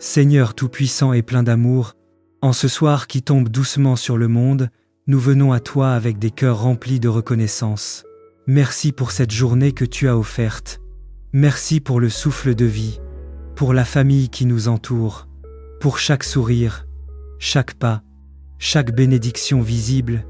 Seigneur tout-puissant et plein d'amour, en ce soir qui tombe doucement sur le monde, nous venons à toi avec des cœurs remplis de reconnaissance. Merci pour cette journée que tu as offerte. Merci pour le souffle de vie, pour la famille qui nous entoure, pour chaque sourire, chaque pas, chaque bénédiction visible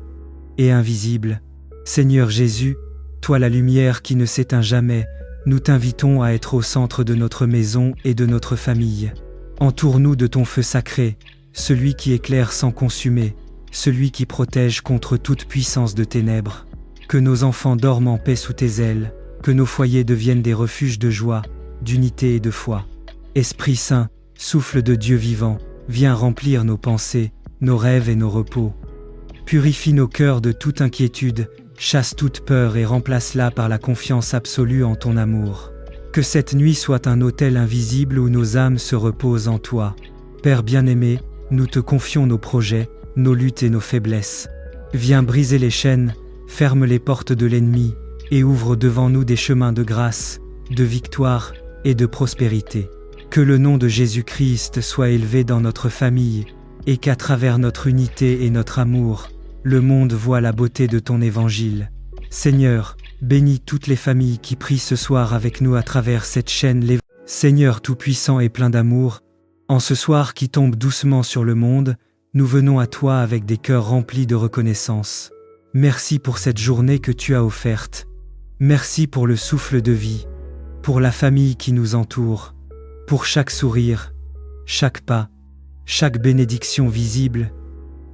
et invisible. Seigneur Jésus, toi la lumière qui ne s'éteint jamais, nous t'invitons à être au centre de notre maison et de notre famille. Entoure-nous de ton feu sacré, celui qui éclaire sans consumer, celui qui protège contre toute puissance de ténèbres. Que nos enfants dorment en paix sous tes ailes, que nos foyers deviennent des refuges de joie, d'unité et de foi. Esprit Saint, souffle de Dieu vivant, viens remplir nos pensées, nos rêves et nos repos. Purifie nos cœurs de toute inquiétude, chasse toute peur et remplace-la par la confiance absolue en ton amour. Que cette nuit soit un autel invisible où nos âmes se reposent en toi. Père bien-aimé, nous te confions nos projets, nos luttes et nos faiblesses. Viens briser les chaînes, ferme les portes de l'ennemi et ouvre devant nous des chemins de grâce, de victoire et de prospérité. Que le nom de Jésus-Christ soit élevé dans notre famille et qu'à travers notre unité et notre amour, le monde voit la beauté de ton évangile. Seigneur, bénis toutes les familles qui prient ce soir avec nous à travers cette chaîne. Seigneur tout-puissant et plein d'amour, en ce soir qui tombe doucement sur le monde, nous venons à toi avec des cœurs remplis de reconnaissance. Merci pour cette journée que tu as offerte. Merci pour le souffle de vie, pour la famille qui nous entoure, pour chaque sourire, chaque pas, chaque bénédiction visible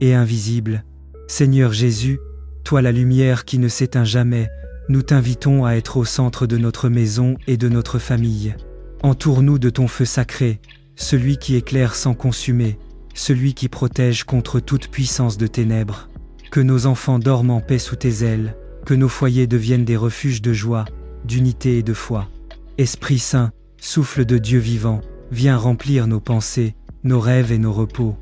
et invisible. Seigneur Jésus, toi la lumière qui ne s'éteint jamais, nous t'invitons à être au centre de notre maison et de notre famille. Entoure-nous de ton feu sacré, celui qui éclaire sans consumer, celui qui protège contre toute puissance de ténèbres. Que nos enfants dorment en paix sous tes ailes, que nos foyers deviennent des refuges de joie, d'unité et de foi. Esprit Saint, souffle de Dieu vivant, viens remplir nos pensées, nos rêves et nos repos.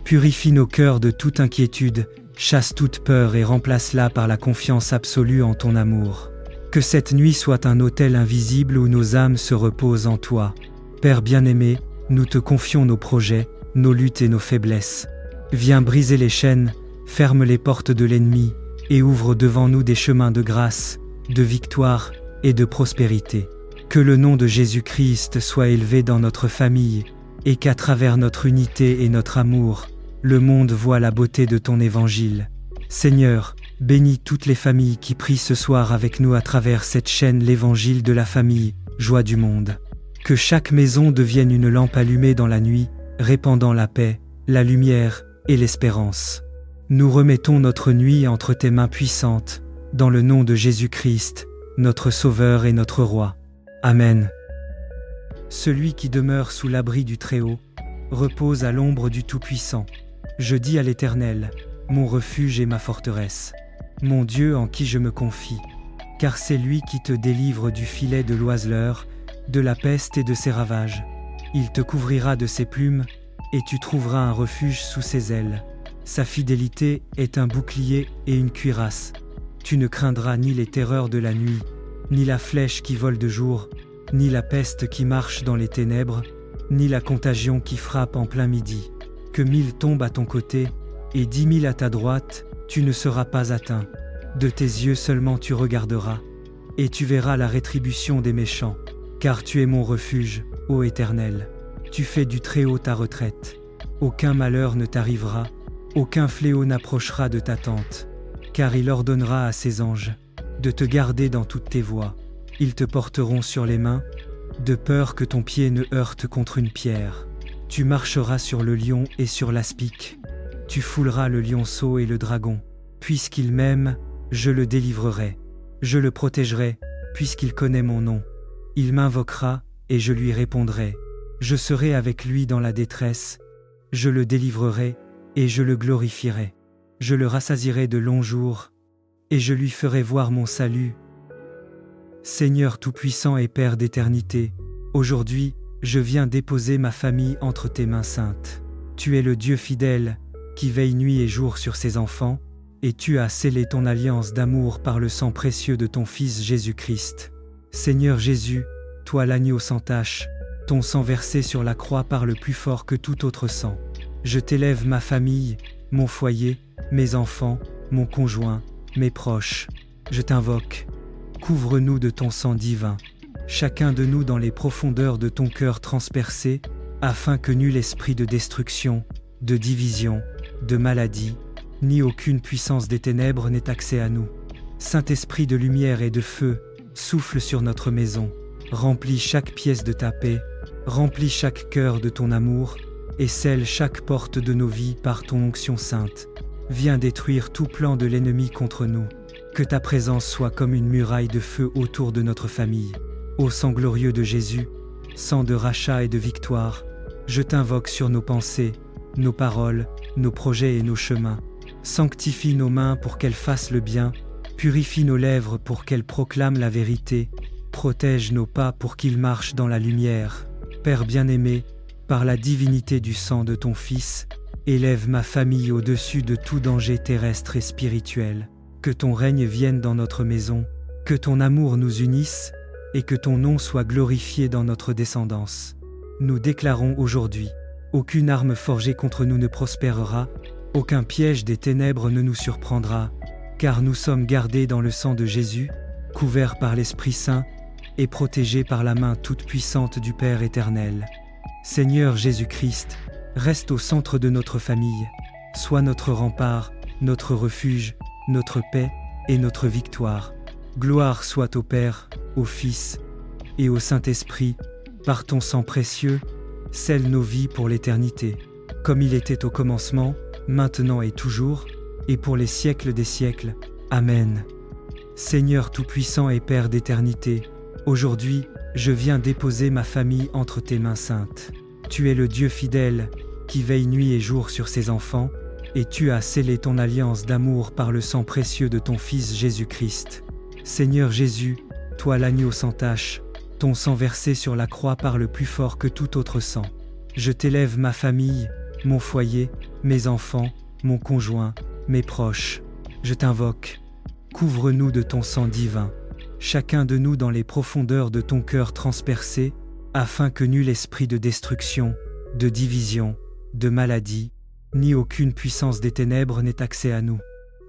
Purifie nos cœurs de toute inquiétude, chasse toute peur et remplace-la par la confiance absolue en ton amour. Que cette nuit soit un autel invisible où nos âmes se reposent en toi. Père bien-aimé, nous te confions nos projets, nos luttes et nos faiblesses. Viens briser les chaînes, ferme les portes de l'ennemi et ouvre devant nous des chemins de grâce, de victoire et de prospérité. Que le nom de Jésus-Christ soit élevé dans notre famille et qu'à travers notre unité et notre amour, le monde voit la beauté de ton évangile. Seigneur, bénis toutes les familles qui prient ce soir avec nous à travers cette chaîne l'évangile de la famille, joie du monde. Que chaque maison devienne une lampe allumée dans la nuit, répandant la paix, la lumière et l'espérance. Nous remettons notre nuit entre tes mains puissantes, dans le nom de Jésus-Christ, notre Sauveur et notre Roi. Amen. Celui qui demeure sous l'abri du Très-Haut repose à l'ombre du Tout-Puissant. Je dis à l'Éternel, mon refuge et ma forteresse, mon Dieu en qui je me confie, car c'est lui qui te délivre du filet de l'oiseleur, de la peste et de ses ravages. Il te couvrira de ses plumes, et tu trouveras un refuge sous ses ailes. Sa fidélité est un bouclier et une cuirasse. Tu ne craindras ni les terreurs de la nuit, ni la flèche qui vole de jour, ni la peste qui marche dans les ténèbres, ni la contagion qui frappe en plein midi. Que 1000 tombent à ton côté, et 10 000 à ta droite, tu ne seras pas atteint. De tes yeux seulement tu regarderas, et tu verras la rétribution des méchants. Car tu es mon refuge, ô Éternel. Tu fais du Très-Haut ta retraite. Aucun malheur ne t'arrivera, aucun fléau n'approchera de ta tente. Car il ordonnera à ses anges de te garder dans toutes tes voies. Ils te porteront sur les mains, de peur que ton pied ne heurte contre une pierre. Tu marcheras sur le lion et sur l'aspic. Tu fouleras le lionceau et le dragon. Puisqu'il m'aime, je le délivrerai. Je le protégerai, puisqu'il connaît mon nom. Il m'invoquera, et je lui répondrai. Je serai avec lui dans la détresse. Je le délivrerai, et je le glorifierai. Je le rassasierai de longs jours, et je lui ferai voir mon salut. Seigneur tout-puissant et Père d'éternité, aujourd'hui, je viens déposer ma famille entre tes mains saintes. Tu es le Dieu fidèle, qui veille nuit et jour sur ses enfants, et tu as scellé ton alliance d'amour par le sang précieux de ton Fils Jésus-Christ. Seigneur Jésus, toi l'agneau sans tache, ton sang versé sur la croix parle plus fort que tout autre sang. Je t'élève ma famille, mon foyer, mes enfants, mon conjoint, mes proches. Je t'invoque. Couvre-nous de ton sang divin, chacun de nous dans les profondeurs de ton cœur transpercé, afin que nul esprit de destruction, de division, de maladie, ni aucune puissance des ténèbres n'ait accès à nous. Saint-Esprit de lumière et de feu, souffle sur notre maison, remplis chaque pièce de ta paix, remplis chaque cœur de ton amour, et scelle chaque porte de nos vies par ton onction sainte. Viens détruire tout plan de l'ennemi contre nous. Que ta présence soit comme une muraille de feu autour de notre famille. Ô sang glorieux de Jésus, sang de rachat et de victoire, je t'invoque sur nos pensées, nos paroles, nos projets et nos chemins. Sanctifie nos mains pour qu'elles fassent le bien, purifie nos lèvres pour qu'elles proclament la vérité, protège nos pas pour qu'ils marchent dans la lumière. Père bien-aimé, par la divinité du sang de ton Fils, élève ma famille au-dessus de tout danger terrestre et spirituel. Que ton règne vienne dans notre maison, que ton amour nous unisse, et que ton nom soit glorifié dans notre descendance. Nous déclarons aujourd'hui, aucune arme forgée contre nous ne prospérera, aucun piège des ténèbres ne nous surprendra, car nous sommes gardés dans le sang de Jésus, couverts par l'Esprit Saint, et protégés par la main toute-puissante du Père éternel. Seigneur Jésus-Christ, reste au centre de notre famille, sois notre rempart, notre refuge, notre paix et notre victoire. Gloire soit au Père, au Fils et au Saint-Esprit, par ton sang précieux, scelle nos vies pour l'éternité, comme il était au commencement, maintenant et toujours, et pour les siècles des siècles. Amen. Seigneur Tout-Puissant et Père d'éternité, aujourd'hui, je viens déposer ma famille entre tes mains saintes. Tu es le Dieu fidèle, qui veille nuit et jour sur ses enfants, et tu as scellé ton alliance d'amour par le sang précieux de ton Fils Jésus-Christ. Seigneur Jésus, toi l'agneau sans tache, ton sang versé sur la croix parle plus fort que tout autre sang. Je t'élève ma famille, mon foyer, mes enfants, mon conjoint, mes proches. Je t'invoque. Couvre-nous de ton sang divin, chacun de nous dans les profondeurs de ton cœur transpercé, afin que nul esprit de destruction, de division, de maladie, ni aucune puissance des ténèbres n'ait accès à nous.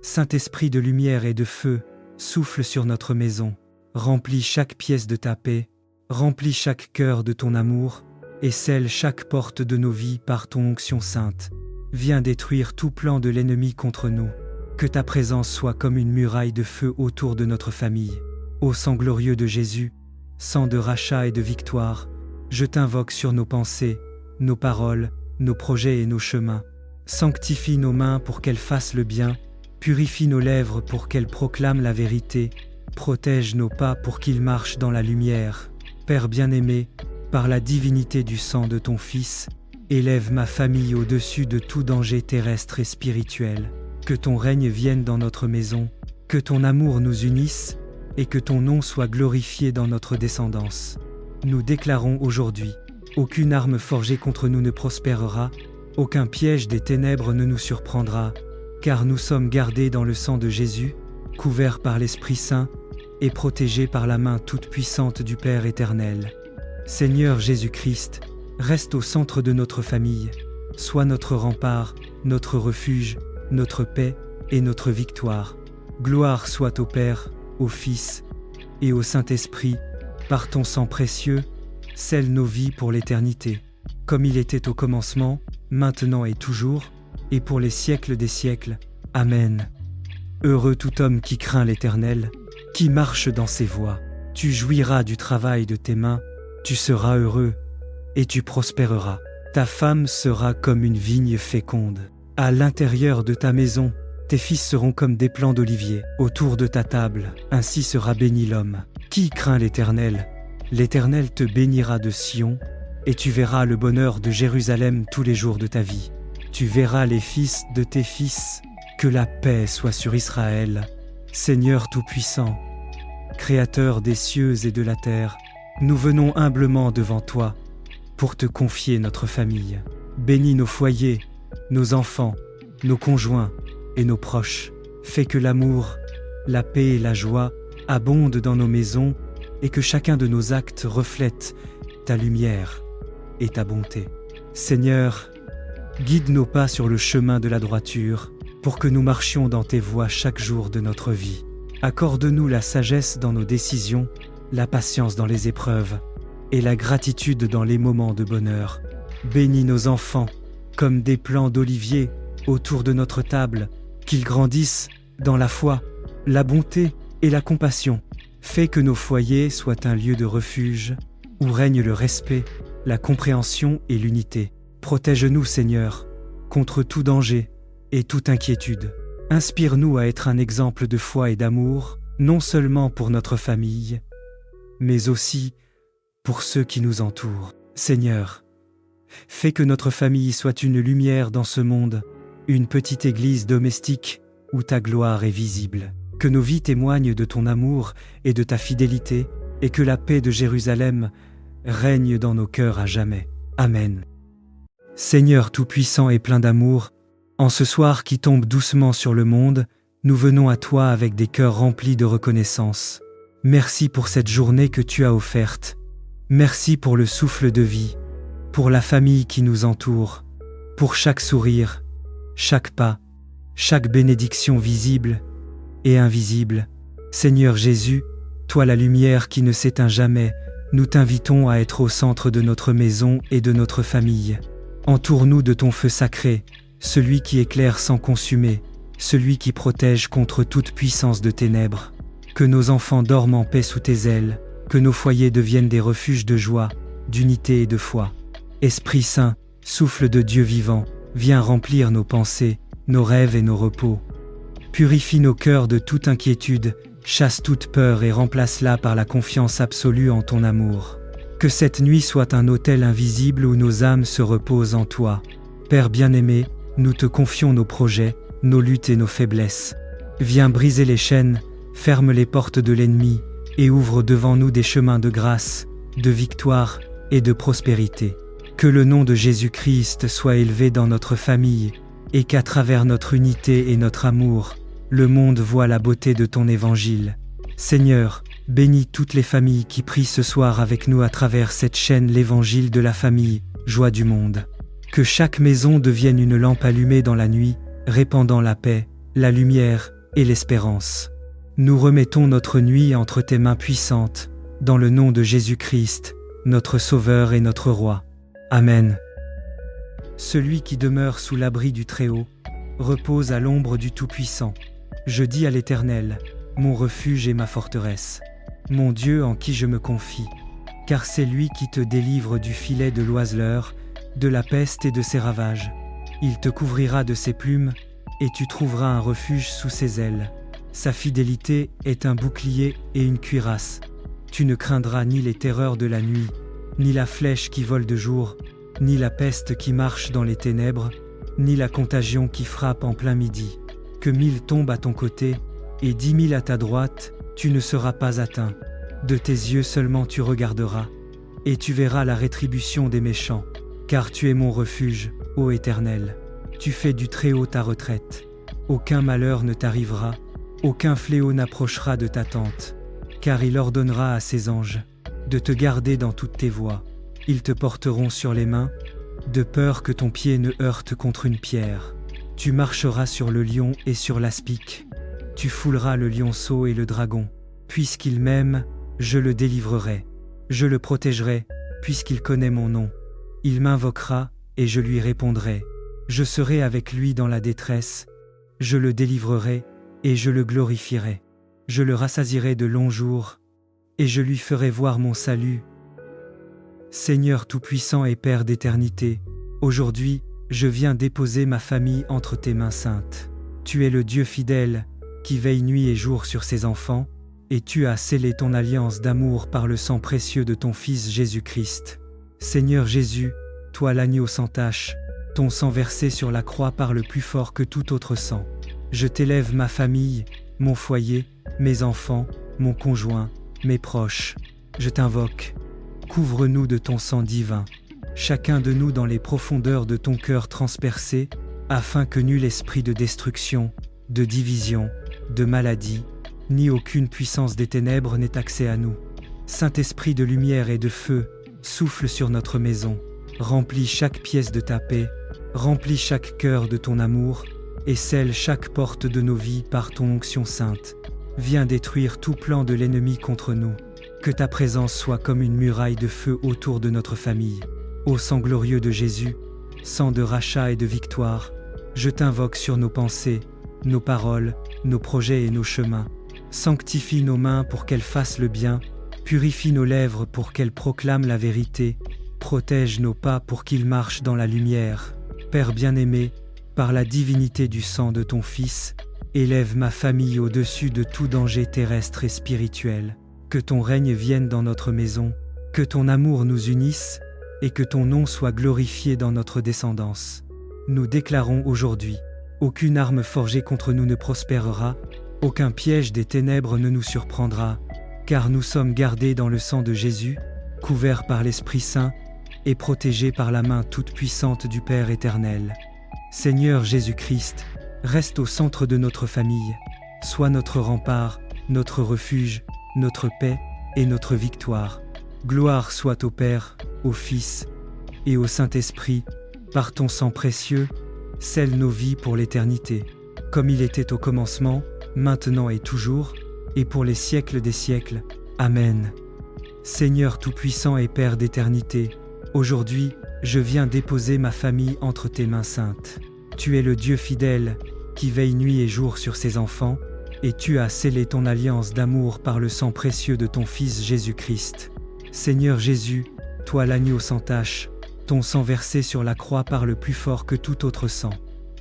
Saint-Esprit de lumière et de feu, souffle sur notre maison, remplis chaque pièce de ta paix, remplis chaque cœur de ton amour, et scelle chaque porte de nos vies par ton onction sainte. Viens détruire tout plan de l'ennemi contre nous. Que ta présence soit comme une muraille de feu autour de notre famille. Ô sang glorieux de Jésus, sang de rachat et de victoire, je t'invoque sur nos pensées, nos paroles, nos projets et nos chemins. Sanctifie nos mains pour qu'elles fassent le bien, purifie nos lèvres pour qu'elles proclament la vérité, protège nos pas pour qu'ils marchent dans la lumière. Père bien-aimé, par la divinité du sang de ton Fils, élève ma famille au-dessus de tout danger terrestre et spirituel. Que ton règne vienne dans notre maison, que ton amour nous unisse, et que ton nom soit glorifié dans notre descendance. Nous déclarons aujourd'hui, aucune arme forgée contre nous ne prospérera, aucun piège des ténèbres ne nous surprendra, car nous sommes gardés dans le sang de Jésus, couverts par l'Esprit Saint, et protégés par la main toute-puissante du Père éternel. Seigneur Jésus-Christ, reste au centre de notre famille, sois notre rempart, notre refuge, notre paix et notre victoire. Gloire soit au Père, au Fils et au Saint-Esprit, par ton sang précieux, scelle nos vies pour l'éternité, comme il était au commencement, maintenant et toujours, et pour les siècles des siècles. Amen. Heureux tout homme qui craint l'Éternel, qui marche dans ses voies. Tu jouiras du travail de tes mains, tu seras heureux, et tu prospéreras. Ta femme sera comme une vigne féconde. À l'intérieur de ta maison, tes fils seront comme des plants d'olivier. Autour de ta table, ainsi sera béni l'homme. Qui craint l'Éternel? L'Éternel te bénira de Sion, et tu verras le bonheur de Jérusalem tous les jours de ta vie. Tu verras les fils de tes fils. Que la paix soit sur Israël. Seigneur Tout-Puissant, Créateur des cieux et de la terre, nous venons humblement devant toi pour te confier notre famille. Bénis nos foyers, nos enfants, nos conjoints et nos proches. Fais que l'amour, la paix et la joie abondent dans nos maisons et que chacun de nos actes reflète ta lumière. et ta bonté. Seigneur, guide nos pas sur le chemin de la droiture, pour que nous marchions dans tes voies chaque jour de notre vie. Accorde-nous la sagesse dans nos décisions, la patience dans les épreuves, et la gratitude dans les moments de bonheur. Bénis nos enfants, comme des plants d'olivier autour de notre table, qu'ils grandissent dans la foi, la bonté et la compassion. Fais que nos foyers soient un lieu de refuge, où règne le respect, la compréhension et l'unité. Protège-nous, Seigneur, contre tout danger et toute inquiétude. Inspire-nous à être un exemple de foi et d'amour, non seulement pour notre famille, mais aussi pour ceux qui nous entourent. Seigneur, fais que notre famille soit une lumière dans ce monde, une petite église domestique où ta gloire est visible. Que nos vies témoignent de ton amour et de ta fidélité, et que la paix de Jérusalem règne dans nos cœurs à jamais. Amen. Seigneur tout-puissant et plein d'amour, en ce soir qui tombe doucement sur le monde, nous venons à toi avec des cœurs remplis de reconnaissance. Merci pour cette journée que tu as offerte. Merci pour le souffle de vie, pour la famille qui nous entoure, pour chaque sourire, chaque pas, chaque bénédiction visible et invisible. Seigneur Jésus, toi la lumière qui ne s'éteint jamais, nous t'invitons à être au centre de notre maison et de notre famille. Entoure-nous de ton feu sacré, celui qui éclaire sans consumer, celui qui protège contre toute puissance de ténèbres. Que nos enfants dorment en paix sous tes ailes, que nos foyers deviennent des refuges de joie, d'unité et de foi. Esprit Saint, souffle de Dieu vivant, viens remplir nos pensées, nos rêves et nos repos. Purifie nos cœurs de toute inquiétude, chasse toute peur et remplace-la par la confiance absolue en ton amour. Que cette nuit soit un autel invisible où nos âmes se reposent en toi. Père bien-aimé, nous te confions nos projets, nos luttes et nos faiblesses. Viens briser les chaînes, ferme les portes de l'ennemi et ouvre devant nous des chemins de grâce, de victoire et de prospérité. Que le nom de Jésus-Christ soit élevé dans notre famille et qu'à travers notre unité et notre amour, le monde voit la beauté de ton évangile. Seigneur, bénis toutes les familles qui prient ce soir avec nous à travers cette chaîne l'évangile de la famille, joie du monde. Que chaque maison devienne une lampe allumée dans la nuit, répandant la paix, la lumière et l'espérance. Nous remettons notre nuit entre tes mains puissantes, dans le nom de Jésus-Christ, notre Sauveur et notre Roi. Amen. Celui qui demeure sous l'abri du Très-Haut repose à l'ombre du Tout-Puissant. Je dis à l'Éternel, mon refuge et ma forteresse, mon Dieu en qui je me confie, car c'est lui qui te délivre du filet de l'oiseleur, de la peste et de ses ravages. Il te couvrira de ses plumes, et tu trouveras un refuge sous ses ailes. Sa fidélité est un bouclier et une cuirasse. Tu ne craindras ni les terreurs de la nuit, ni la flèche qui vole de jour, ni la peste qui marche dans les ténèbres, ni la contagion qui frappe en plein midi. Que 1000 tombent à ton côté, et 10 000 à ta droite, tu ne seras pas atteint. De tes yeux seulement tu regarderas, et tu verras la rétribution des méchants. Car tu es mon refuge, ô Éternel. Tu fais du Très-Haut ta retraite. Aucun malheur ne t'arrivera, aucun fléau n'approchera de ta tente. Car il ordonnera à ses anges de te garder dans toutes tes voies. Ils te porteront sur les mains, de peur que ton pied ne heurte contre une pierre. Tu marcheras sur le lion et sur l'aspic. Tu fouleras le lionceau et le dragon. Puisqu'il m'aime, je le délivrerai. Je le protégerai, puisqu'il connaît mon nom. Il m'invoquera, et je lui répondrai. Je serai avec lui dans la détresse. Je le délivrerai, et je le glorifierai. Je le rassasierai de longs jours, et je lui ferai voir mon salut. Seigneur tout-puissant et Père d'éternité, aujourd'hui, je viens déposer ma famille entre tes mains saintes. Tu es le Dieu fidèle, qui veille nuit et jour sur ses enfants, et tu as scellé ton alliance d'amour par le sang précieux de ton Fils Jésus-Christ. Seigneur Jésus, toi l'agneau sans tache, ton sang versé sur la croix parle plus fort que tout autre sang. Je t'élève ma famille, mon foyer, mes enfants, mon conjoint, mes proches. Je t'invoque. Couvre-nous de ton sang divin, chacun de nous dans les profondeurs de ton cœur transpercé, afin que nul esprit de destruction, de division, de maladie, ni aucune puissance des ténèbres n'ait accès à nous. Saint-Esprit de lumière et de feu, souffle sur notre maison. Remplis chaque pièce de ta paix, remplis chaque cœur de ton amour, et scelle chaque porte de nos vies par ton onction sainte. Viens détruire tout plan de l'ennemi contre nous. Que ta présence soit comme une muraille de feu autour de notre famille. Ô sang glorieux de Jésus, sang de rachat et de victoire, je t'invoque sur nos pensées, nos paroles, nos projets et nos chemins. Sanctifie nos mains pour qu'elles fassent le bien, purifie nos lèvres pour qu'elles proclament la vérité, protège nos pas pour qu'ils marchent dans la lumière. Père bien-aimé, par la divinité du sang de ton Fils, élève ma famille au-dessus de tout danger terrestre et spirituel. Que ton règne vienne dans notre maison, que ton amour nous unisse, et que ton nom soit glorifié dans notre descendance. Nous déclarons aujourd'hui, aucune arme forgée contre nous ne prospérera, aucun piège des ténèbres ne nous surprendra, car nous sommes gardés dans le sang de Jésus, couverts par l'Esprit Saint, et protégés par la main toute puissante du Père éternel. Seigneur Jésus-Christ, reste au centre de notre famille, sois notre rempart, notre refuge, notre paix et notre victoire. Gloire soit au Père, au Fils et au Saint-Esprit, par ton sang précieux, scelle nos vies pour l'éternité, comme il était au commencement, maintenant et toujours, et pour les siècles des siècles. Amen. Seigneur Tout-Puissant et Père d'éternité, aujourd'hui, je viens déposer ma famille entre tes mains saintes. Tu es le Dieu fidèle, qui veille nuit et jour sur ses enfants, et tu as scellé ton alliance d'amour par le sang précieux de ton Fils Jésus-Christ. Seigneur Jésus, toi l'agneau sans tache, ton sang versé sur la croix parle plus fort que tout autre sang.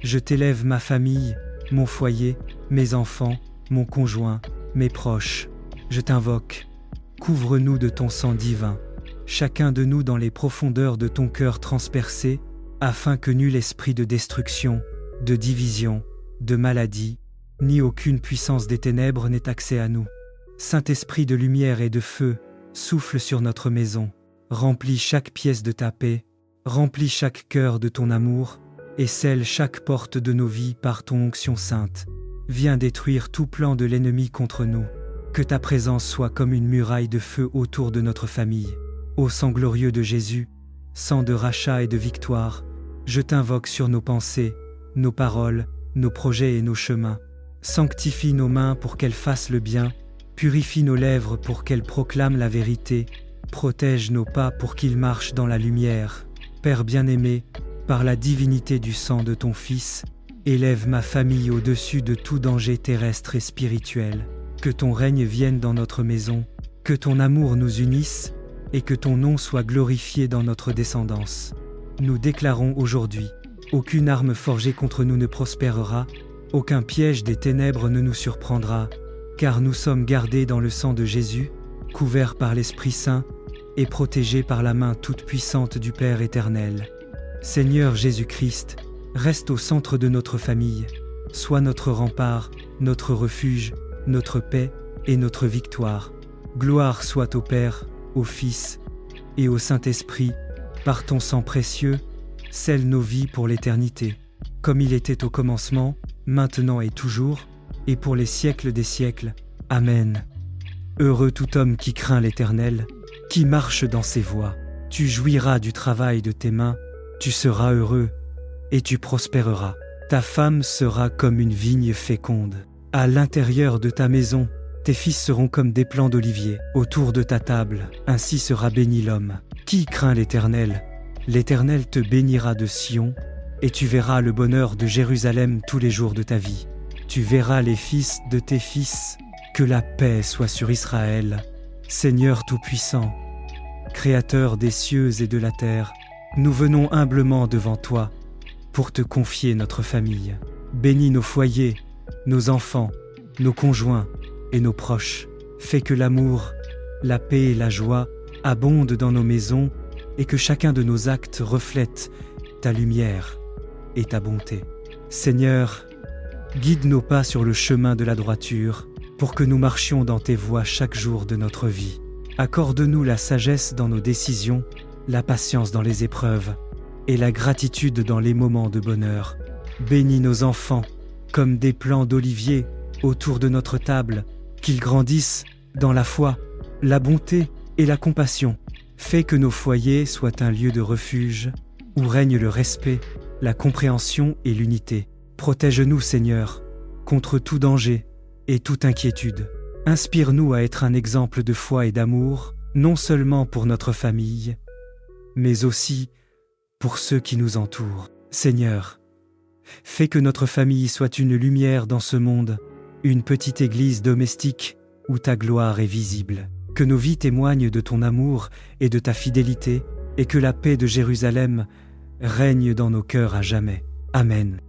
Je t'élève ma famille, mon foyer, mes enfants, mon conjoint, mes proches. Je t'invoque. Couvre-nous de ton sang divin, chacun de nous dans les profondeurs de ton cœur transpercé, afin que nul esprit de destruction, de division, de maladie, ni aucune puissance des ténèbres n'ait accès à nous. Saint-Esprit de lumière et de feu, souffle sur notre maison, remplis chaque pièce de ta paix, remplis chaque cœur de ton amour, et scelle chaque porte de nos vies par ton onction sainte. Viens détruire tout plan de l'ennemi contre nous. Que ta présence soit comme une muraille de feu autour de notre famille. Ô sang glorieux de Jésus, sang de rachat et de victoire, je t'invoque sur nos pensées, nos paroles, nos projets et nos chemins. Sanctifie nos mains pour qu'elles fassent le bien, purifie nos lèvres pour qu'elles proclament la vérité, protège nos pas pour qu'ils marchent dans la lumière. Père bien-aimé, par la divinité du sang de ton Fils, élève ma famille au-dessus de tout danger terrestre et spirituel. Que ton règne vienne dans notre maison, que ton amour nous unisse, et que ton nom soit glorifié dans notre descendance. Nous déclarons aujourd'hui, aucune arme forgée contre nous ne prospérera, aucun piège des ténèbres ne nous surprendra, car nous sommes gardés dans le sang de Jésus, couverts par l'Esprit Saint, et protégés par la main toute puissante du Père éternel. Seigneur Jésus-Christ, reste au centre de notre famille, sois notre rempart, notre refuge, notre paix et notre victoire. Gloire soit au Père, au Fils et au Saint-Esprit, par ton sang précieux, scelle nos vies pour l'éternité, comme il était au commencement, maintenant et toujours, et pour les siècles des siècles. Amen. Heureux tout homme qui craint l'Éternel, qui marche dans ses voies. Tu jouiras du travail de tes mains, tu seras heureux, et tu prospéreras. Ta femme sera comme une vigne féconde. À l'intérieur de ta maison, tes fils seront comme des plants d'olivier. Autour de ta table, ainsi sera béni l'homme. Qui craint l'Éternel? L'Éternel te bénira de Sion, et tu verras le bonheur de Jérusalem tous les jours de ta vie. Tu verras les fils de tes fils. Que la paix soit sur Israël. Seigneur Tout-Puissant, Créateur des cieux et de la terre, nous venons humblement devant toi pour te confier notre famille. Bénis nos foyers, nos enfants, nos conjoints et nos proches. Fais que l'amour, la paix et la joie abondent dans nos maisons et que chacun de nos actes reflète ta lumière et ta bonté. Seigneur, guide nos pas sur le chemin de la droiture pour que nous marchions dans tes voies chaque jour de notre vie. Accorde-nous la sagesse dans nos décisions, la patience dans les épreuves et la gratitude dans les moments de bonheur. Bénis nos enfants comme des plants d'olivier autour de notre table, qu'ils grandissent dans la foi, la bonté et la compassion. Fais que nos foyers soient un lieu de refuge, où règne le respect, la compréhension et l'unité. Protège-nous, Seigneur, contre tout danger et toute inquiétude. Inspire-nous à être un exemple de foi et d'amour, non seulement pour notre famille, mais aussi pour ceux qui nous entourent. Seigneur, fais que notre famille soit une lumière dans ce monde, une petite église domestique où ta gloire est visible. Que nos vies témoignent de ton amour et de ta fidélité, et que la paix de Jérusalem règne dans nos cœurs à jamais. Amen.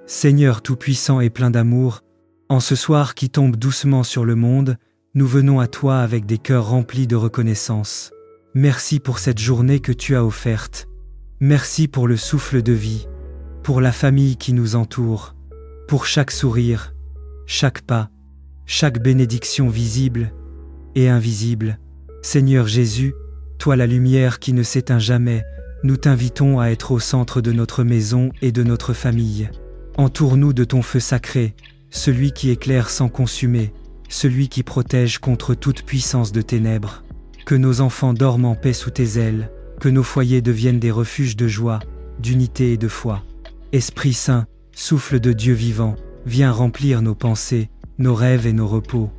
Seigneur tout-puissant et plein d'amour, en ce soir qui tombe doucement sur le monde, nous venons à toi avec des cœurs remplis de reconnaissance. Merci pour cette journée que tu as offerte. Merci pour le souffle de vie, pour la famille qui nous entoure, pour chaque sourire, chaque pas, chaque bénédiction visible et invisible. Seigneur Jésus, toi la lumière qui ne s'éteint jamais, nous t'invitons à être au centre de notre maison et de notre famille. Entoure-nous de ton feu sacré, celui qui éclaire sans consumer, celui qui protège contre toute puissance de ténèbres. Que nos enfants dorment en paix sous tes ailes, que nos foyers deviennent des refuges de joie, d'unité et de foi. Esprit Saint, souffle de Dieu vivant, viens remplir nos pensées, nos rêves et nos repos.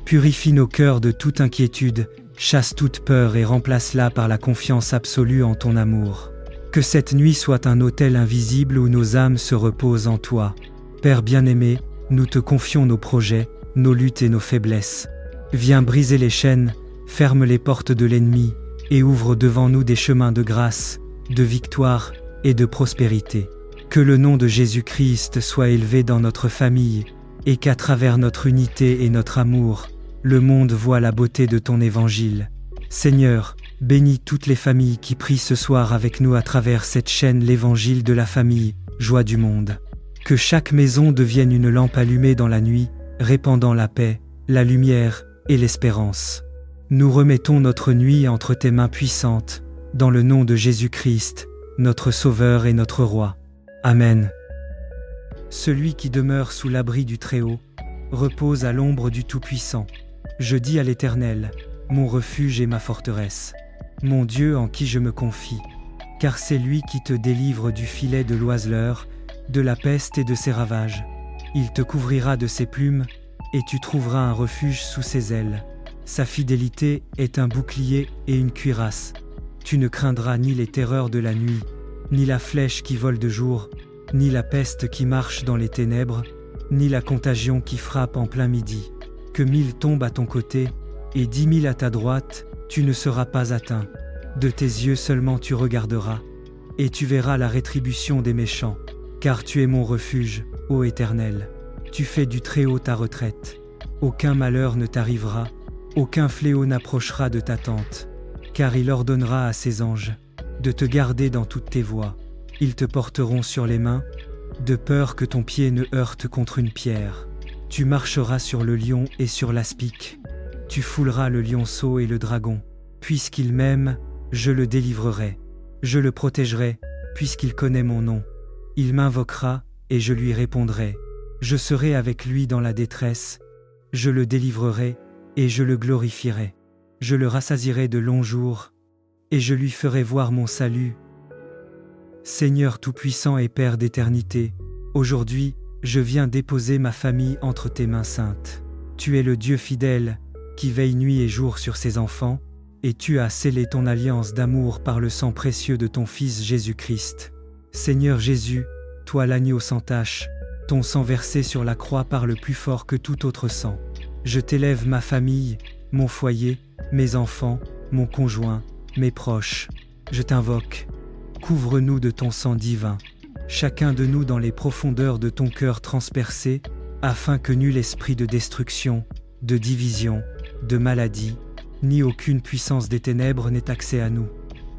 Purifie nos cœurs de toute inquiétude, chasse toute peur et remplace-la par la confiance absolue en ton amour. Que cette nuit soit un autel invisible où nos âmes se reposent en toi. Père bien-aimé, nous te confions nos projets, nos luttes et nos faiblesses. Viens briser les chaînes, ferme les portes de l'ennemi et ouvre devant nous des chemins de grâce, de victoire et de prospérité. Que le nom de Jésus-Christ soit élevé dans notre famille et qu'à travers notre unité et notre amour, le monde voit la beauté de ton évangile. Seigneur, bénis toutes les familles qui prient ce soir avec nous à travers cette chaîne l'évangile de la famille, joie du monde. Que chaque maison devienne une lampe allumée dans la nuit, répandant la paix, la lumière et l'espérance. Nous remettons notre nuit entre tes mains puissantes, dans le nom de Jésus-Christ, notre Sauveur et notre Roi. Amen. Celui qui demeure sous l'abri du Très-Haut repose à l'ombre du Tout-Puissant. Je dis à l'Éternel, mon refuge et ma forteresse, mon Dieu en qui je me confie, car c'est lui qui te délivre du filet de l'oiseleur, de la peste et de ses ravages. Il te couvrira de ses plumes, et tu trouveras un refuge sous ses ailes. Sa fidélité est un bouclier et une cuirasse. Tu ne craindras ni les terreurs de la nuit, ni la flèche qui vole de jour, ni la peste qui marche dans les ténèbres, ni la contagion qui frappe en plein midi. Que 1000 tombent à ton côté, et 10 000 à ta droite, tu ne seras pas atteint. De tes yeux seulement tu regarderas, et tu verras la rétribution des méchants. Car tu es mon refuge, ô Éternel. Tu fais du Très-Haut ta retraite. Aucun malheur ne t'arrivera, aucun fléau n'approchera de ta tente. Car il ordonnera à ses anges de te garder dans toutes tes voies. Ils te porteront sur les mains, de peur que ton pied ne heurte contre une pierre. Tu marcheras sur le lion et sur l'aspic. Tu fouleras le lionceau et le dragon. Puisqu'il m'aime, je le délivrerai. Je le protégerai, puisqu'il connaît mon nom. Il m'invoquera, et je lui répondrai. Je serai avec lui dans la détresse. Je le délivrerai, et je le glorifierai. Je le rassasierai de longs jours, et je lui ferai voir mon salut. Seigneur tout-puissant et Père d'éternité, aujourd'hui, je viens déposer ma famille entre tes mains saintes. Tu es le Dieu fidèle, qui veille nuit et jour sur ses enfants, et tu as scellé ton alliance d'amour par le sang précieux de ton Fils Jésus-Christ. Seigneur Jésus, toi l'agneau sans tache, ton sang versé sur la croix parle plus fort que tout autre sang. Je t'élève ma famille, mon foyer, mes enfants, mon conjoint, mes proches. Je t'invoque. Couvre-nous de ton sang divin, chacun de nous dans les profondeurs de ton cœur transpercé, afin que nul esprit de destruction, de division, de maladie, ni aucune puissance des ténèbres n'ait accès à nous.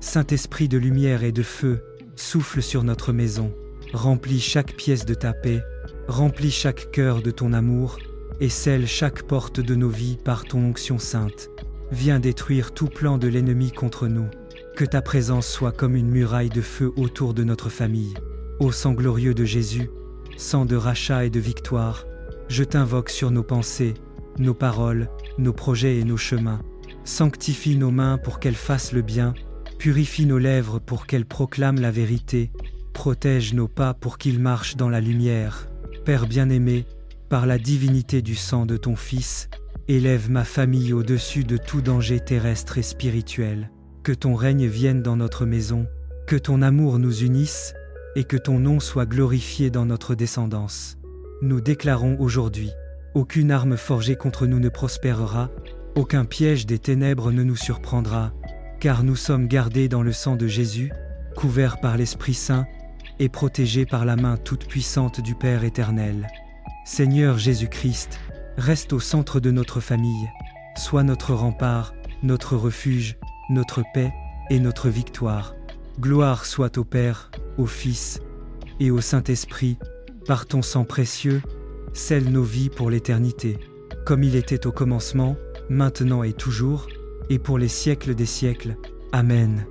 Saint-Esprit de lumière et de feu, souffle sur notre maison, remplis chaque pièce de ta paix, remplis chaque cœur de ton amour, et scelle chaque porte de nos vies par ton onction sainte. Viens détruire tout plan de l'ennemi contre nous. Que ta présence soit comme une muraille de feu autour de notre famille. Ô sang glorieux de Jésus, sang de rachat et de victoire, je t'invoque sur nos pensées, nos paroles, nos projets et nos chemins. Sanctifie nos mains pour qu'elles fassent le bien, purifie nos lèvres pour qu'elles proclament la vérité, protège nos pas pour qu'ils marchent dans la lumière. Père bien-aimé, par la divinité du sang de ton Fils, élève ma famille au-dessus de tout danger terrestre et spirituel. Que ton règne vienne dans notre maison, que ton amour nous unisse, et que ton nom soit glorifié dans notre descendance. Nous déclarons aujourd'hui, aucune arme forgée contre nous ne prospérera, aucun piège des ténèbres ne nous surprendra, car nous sommes gardés dans le sang de Jésus, couverts par l'Esprit Saint et protégés par la main toute puissante du Père éternel. Seigneur Jésus-Christ, reste au centre de notre famille, sois notre rempart, notre refuge, notre paix et notre victoire. Gloire soit au Père, au Fils et au Saint-Esprit, par ton sang précieux, scelle nos vies pour l'éternité, comme il était au commencement, maintenant et toujours, et pour les siècles des siècles. Amen.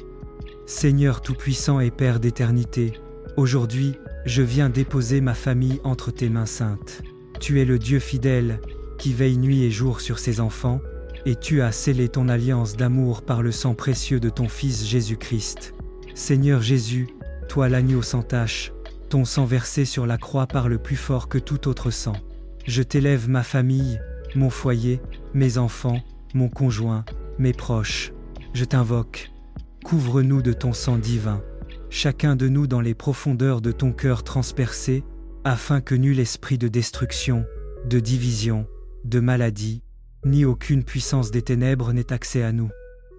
Seigneur Tout-Puissant et Père d'éternité, aujourd'hui, je viens déposer ma famille entre tes mains saintes. Tu es le Dieu fidèle, qui veille nuit et jour sur ses enfants, et tu as scellé ton alliance d'amour par le sang précieux de ton Fils Jésus-Christ. Seigneur Jésus, toi l'agneau sans tache, ton sang versé sur la croix parle plus fort que tout autre sang. Je t'élève ma famille, mon foyer, mes enfants, mon conjoint, mes proches. Je t'invoque. Couvre-nous de ton sang divin, chacun de nous dans les profondeurs de ton cœur transpercé, afin que nul esprit de destruction, de division, de maladie, ni aucune puissance des ténèbres n'ait accès à nous.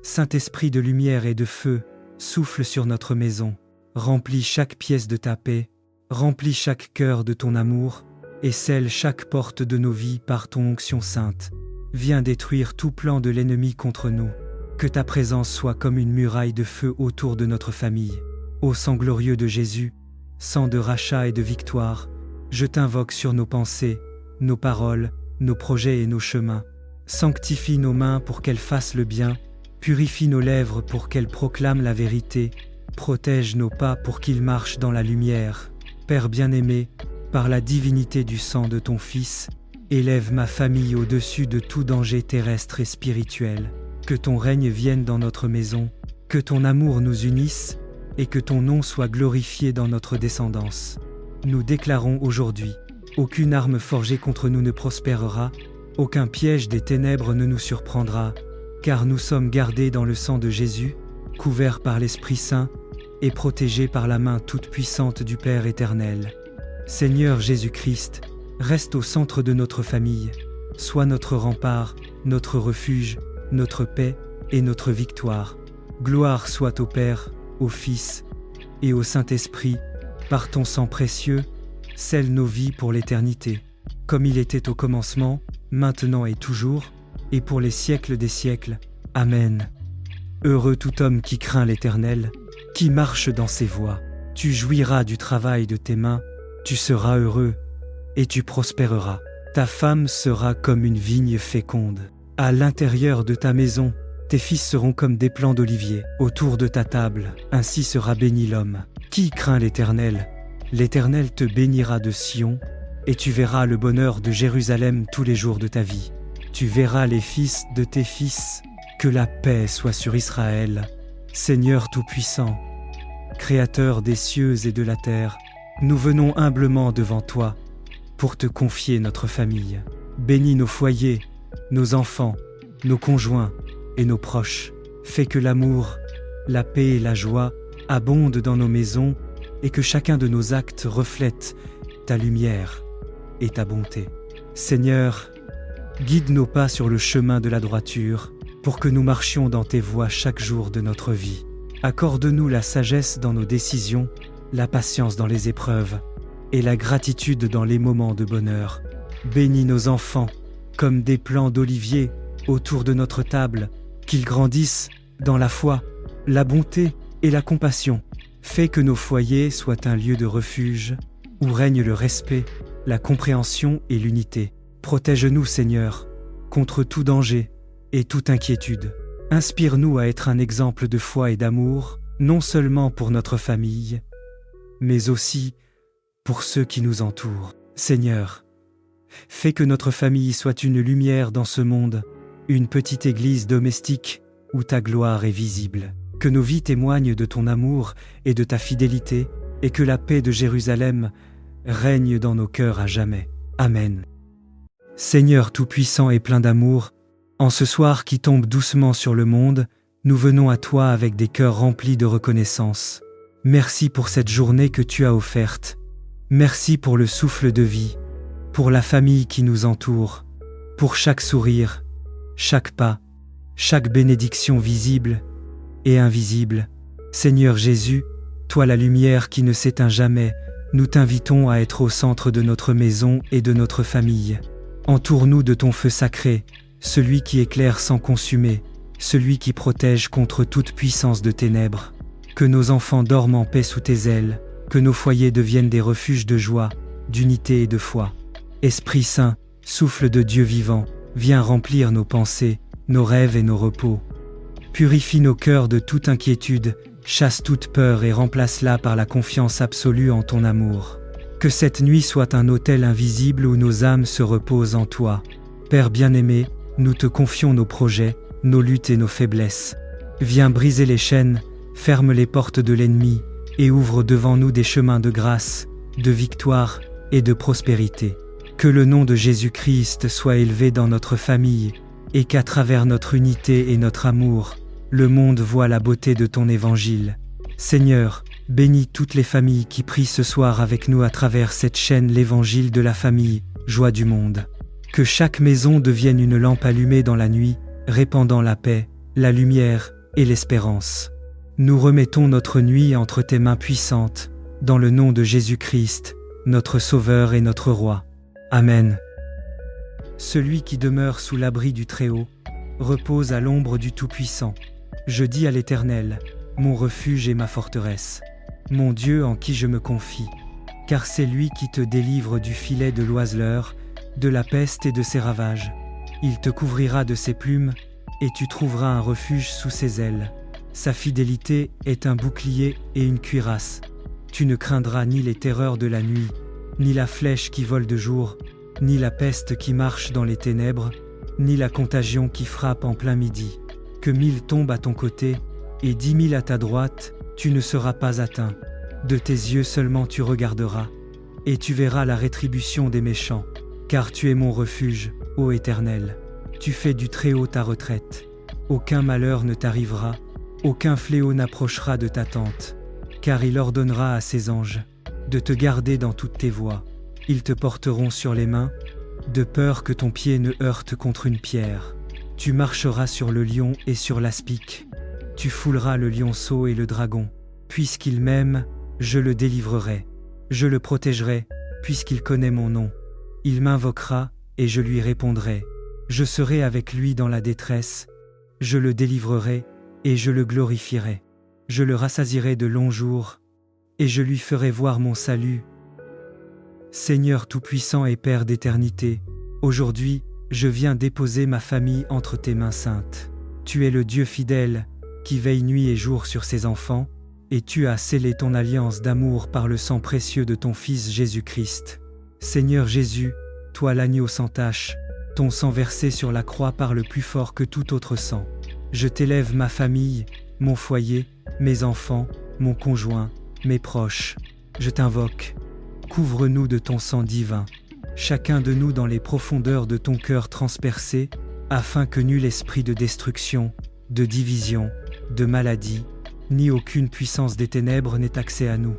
Saint-Esprit de lumière et de feu, souffle sur notre maison, remplis chaque pièce de ta paix, remplis chaque cœur de ton amour, et scelle chaque porte de nos vies par ton onction sainte. Viens détruire tout plan de l'ennemi contre nous. Que ta présence soit comme une muraille de feu autour de notre famille. Ô sang glorieux de Jésus, sang de rachat et de victoire, je t'invoque sur nos pensées, nos paroles, nos projets et nos chemins. Sanctifie nos mains pour qu'elles fassent le bien, purifie nos lèvres pour qu'elles proclament la vérité, protège nos pas pour qu'ils marchent dans la lumière. Père bien-aimé, par la divinité du sang de ton Fils, élève ma famille au-dessus de tout danger terrestre et spirituel. Que ton règne vienne dans notre maison, que ton amour nous unisse, et que ton nom soit glorifié dans notre descendance. Nous déclarons aujourd'hui, aucune arme forgée contre nous ne prospérera, aucun piège des ténèbres ne nous surprendra, car nous sommes gardés dans le sang de Jésus, couverts par l'Esprit Saint, et protégés par la main toute puissante du Père éternel. Seigneur Jésus-Christ, reste au centre de notre famille, sois notre rempart, notre refuge, notre paix et notre victoire. Gloire soit au Père, au Fils et au Saint-Esprit, par ton sang précieux, scelle nos vies pour l'éternité, comme il était au commencement, maintenant et toujours, et pour les siècles des siècles. Amen. Heureux tout homme qui craint l'Éternel, qui marche dans ses voies. Tu jouiras du travail de tes mains, tu seras heureux, et tu prospéreras. Ta femme sera comme une vigne féconde. À l'intérieur de ta maison, tes fils seront comme des plants d'olivier. Autour de ta table, ainsi sera béni l'homme. Qui craint l'Éternel? L'Éternel te bénira de Sion, et tu verras le bonheur de Jérusalem tous les jours de ta vie. Tu verras les fils de tes fils. Que la paix soit sur Israël. Seigneur Tout-Puissant, Créateur des cieux et de la terre, nous venons humblement devant toi pour te confier notre famille. Bénis nos foyers, nos enfants, nos conjoints et nos proches. Fais que l'amour, la paix et la joie abondent dans nos maisons et que chacun de nos actes reflète ta lumière et ta bonté. Seigneur, guide nos pas sur le chemin de la droiture pour que nous marchions dans tes voies chaque jour de notre vie. Accorde-nous la sagesse dans nos décisions, la patience dans les épreuves et la gratitude dans les moments de bonheur. Bénis nos enfants comme des plants d'olivier autour de notre table, qu'ils grandissent dans la foi, la bonté et la compassion. Fais que nos foyers soient un lieu de refuge où règne le respect, la compréhension et l'unité. Protège-nous, Seigneur, contre tout danger et toute inquiétude. Inspire-nous à être un exemple de foi et d'amour, non seulement pour notre famille, mais aussi pour ceux qui nous entourent. Seigneur, fais que notre famille soit une lumière dans ce monde, une petite église domestique où ta gloire est visible. Que nos vies témoignent de ton amour et de ta fidélité, et que la paix de Jérusalem règne dans nos cœurs à jamais. Amen. Seigneur tout-puissant et plein d'amour, en ce soir qui tombe doucement sur le monde, nous venons à toi avec des cœurs remplis de reconnaissance. Merci pour cette journée que tu as offerte. Merci pour le souffle de vie, pour la famille qui nous entoure, pour chaque sourire, chaque pas, chaque bénédiction visible et invisible. Seigneur Jésus, toi la lumière qui ne s'éteint jamais, nous t'invitons à être au centre de notre maison et de notre famille. Entoure-nous de ton feu sacré, celui qui éclaire sans consumer, celui qui protège contre toute puissance de ténèbres. Que nos enfants dorment en paix sous tes ailes, que nos foyers deviennent des refuges de joie, d'unité et de foi. Esprit Saint, souffle de Dieu vivant, viens remplir nos pensées, nos rêves et nos repos. Purifie nos cœurs de toute inquiétude, chasse toute peur et remplace-la par la confiance absolue en ton amour. Que cette nuit soit un autel invisible où nos âmes se reposent en toi. Père bien-aimé, nous te confions nos projets, nos luttes et nos faiblesses. Viens briser les chaînes, ferme les portes de l'ennemi et ouvre devant nous des chemins de grâce, de victoire et de prospérité. Que le nom de Jésus-Christ soit élevé dans notre famille et qu'à travers notre unité et notre amour, le monde voit la beauté de ton évangile. Seigneur, bénis toutes les familles qui prient ce soir avec nous à travers cette chaîne l'évangile de la famille, joie du monde. Que chaque maison devienne une lampe allumée dans la nuit, répandant la paix, la lumière et l'espérance. Nous remettons notre nuit entre tes mains puissantes, dans le nom de Jésus-Christ, notre Sauveur et notre Roi. Amen. Celui qui demeure sous l'abri du Très-Haut repose à l'ombre du Tout-Puissant. Je dis à l'Éternel, mon refuge et ma forteresse, mon Dieu en qui je me confie, car c'est lui qui te délivre du filet de l'oiseleur, de la peste et de ses ravages. Il te couvrira de ses plumes, et tu trouveras un refuge sous ses ailes. Sa fidélité est un bouclier et une cuirasse. Tu ne craindras ni les terreurs de la nuit, ni la flèche qui vole de jour, ni la peste qui marche dans les ténèbres, ni la contagion qui frappe en plein midi. Que 1000 tombent à ton côté, et 10 000 à ta droite, tu ne seras pas atteint. De tes yeux seulement tu regarderas, et tu verras la rétribution des méchants. Car tu es mon refuge, ô Éternel. Tu fais du Très-Haut ta retraite. Aucun malheur ne t'arrivera, aucun fléau n'approchera de ta tente. Car il ordonnera à ses anges de te garder dans toutes tes voies. Ils te porteront sur les mains, de peur que ton pied ne heurte contre une pierre. Tu marcheras sur le lion et sur l'aspic. Tu fouleras le lionceau et le dragon. Puisqu'il m'aime, je le délivrerai. Je le protégerai, puisqu'il connaît mon nom. Il m'invoquera, et je lui répondrai. Je serai avec lui dans la détresse. Je le délivrerai, et je le glorifierai. Je le rassasierai de longs jours, et je lui ferai voir mon salut. Seigneur tout-puissant et Père d'éternité, aujourd'hui, je viens déposer ma famille entre tes mains saintes. Tu es le Dieu fidèle, qui veille nuit et jour sur ses enfants, et tu as scellé ton alliance d'amour par le sang précieux de ton Fils Jésus-Christ. Seigneur Jésus, toi l'agneau sans tache, ton sang versé sur la croix parle plus fort que tout autre sang. Je t'élève ma famille, mon foyer, mes enfants, mon conjoint, mes proches. Je t'invoque. Couvre-nous de ton sang divin, chacun de nous dans les profondeurs de ton cœur transpercé, afin que nul esprit de destruction, de division, de maladie, ni aucune puissance des ténèbres n'ait accès à nous.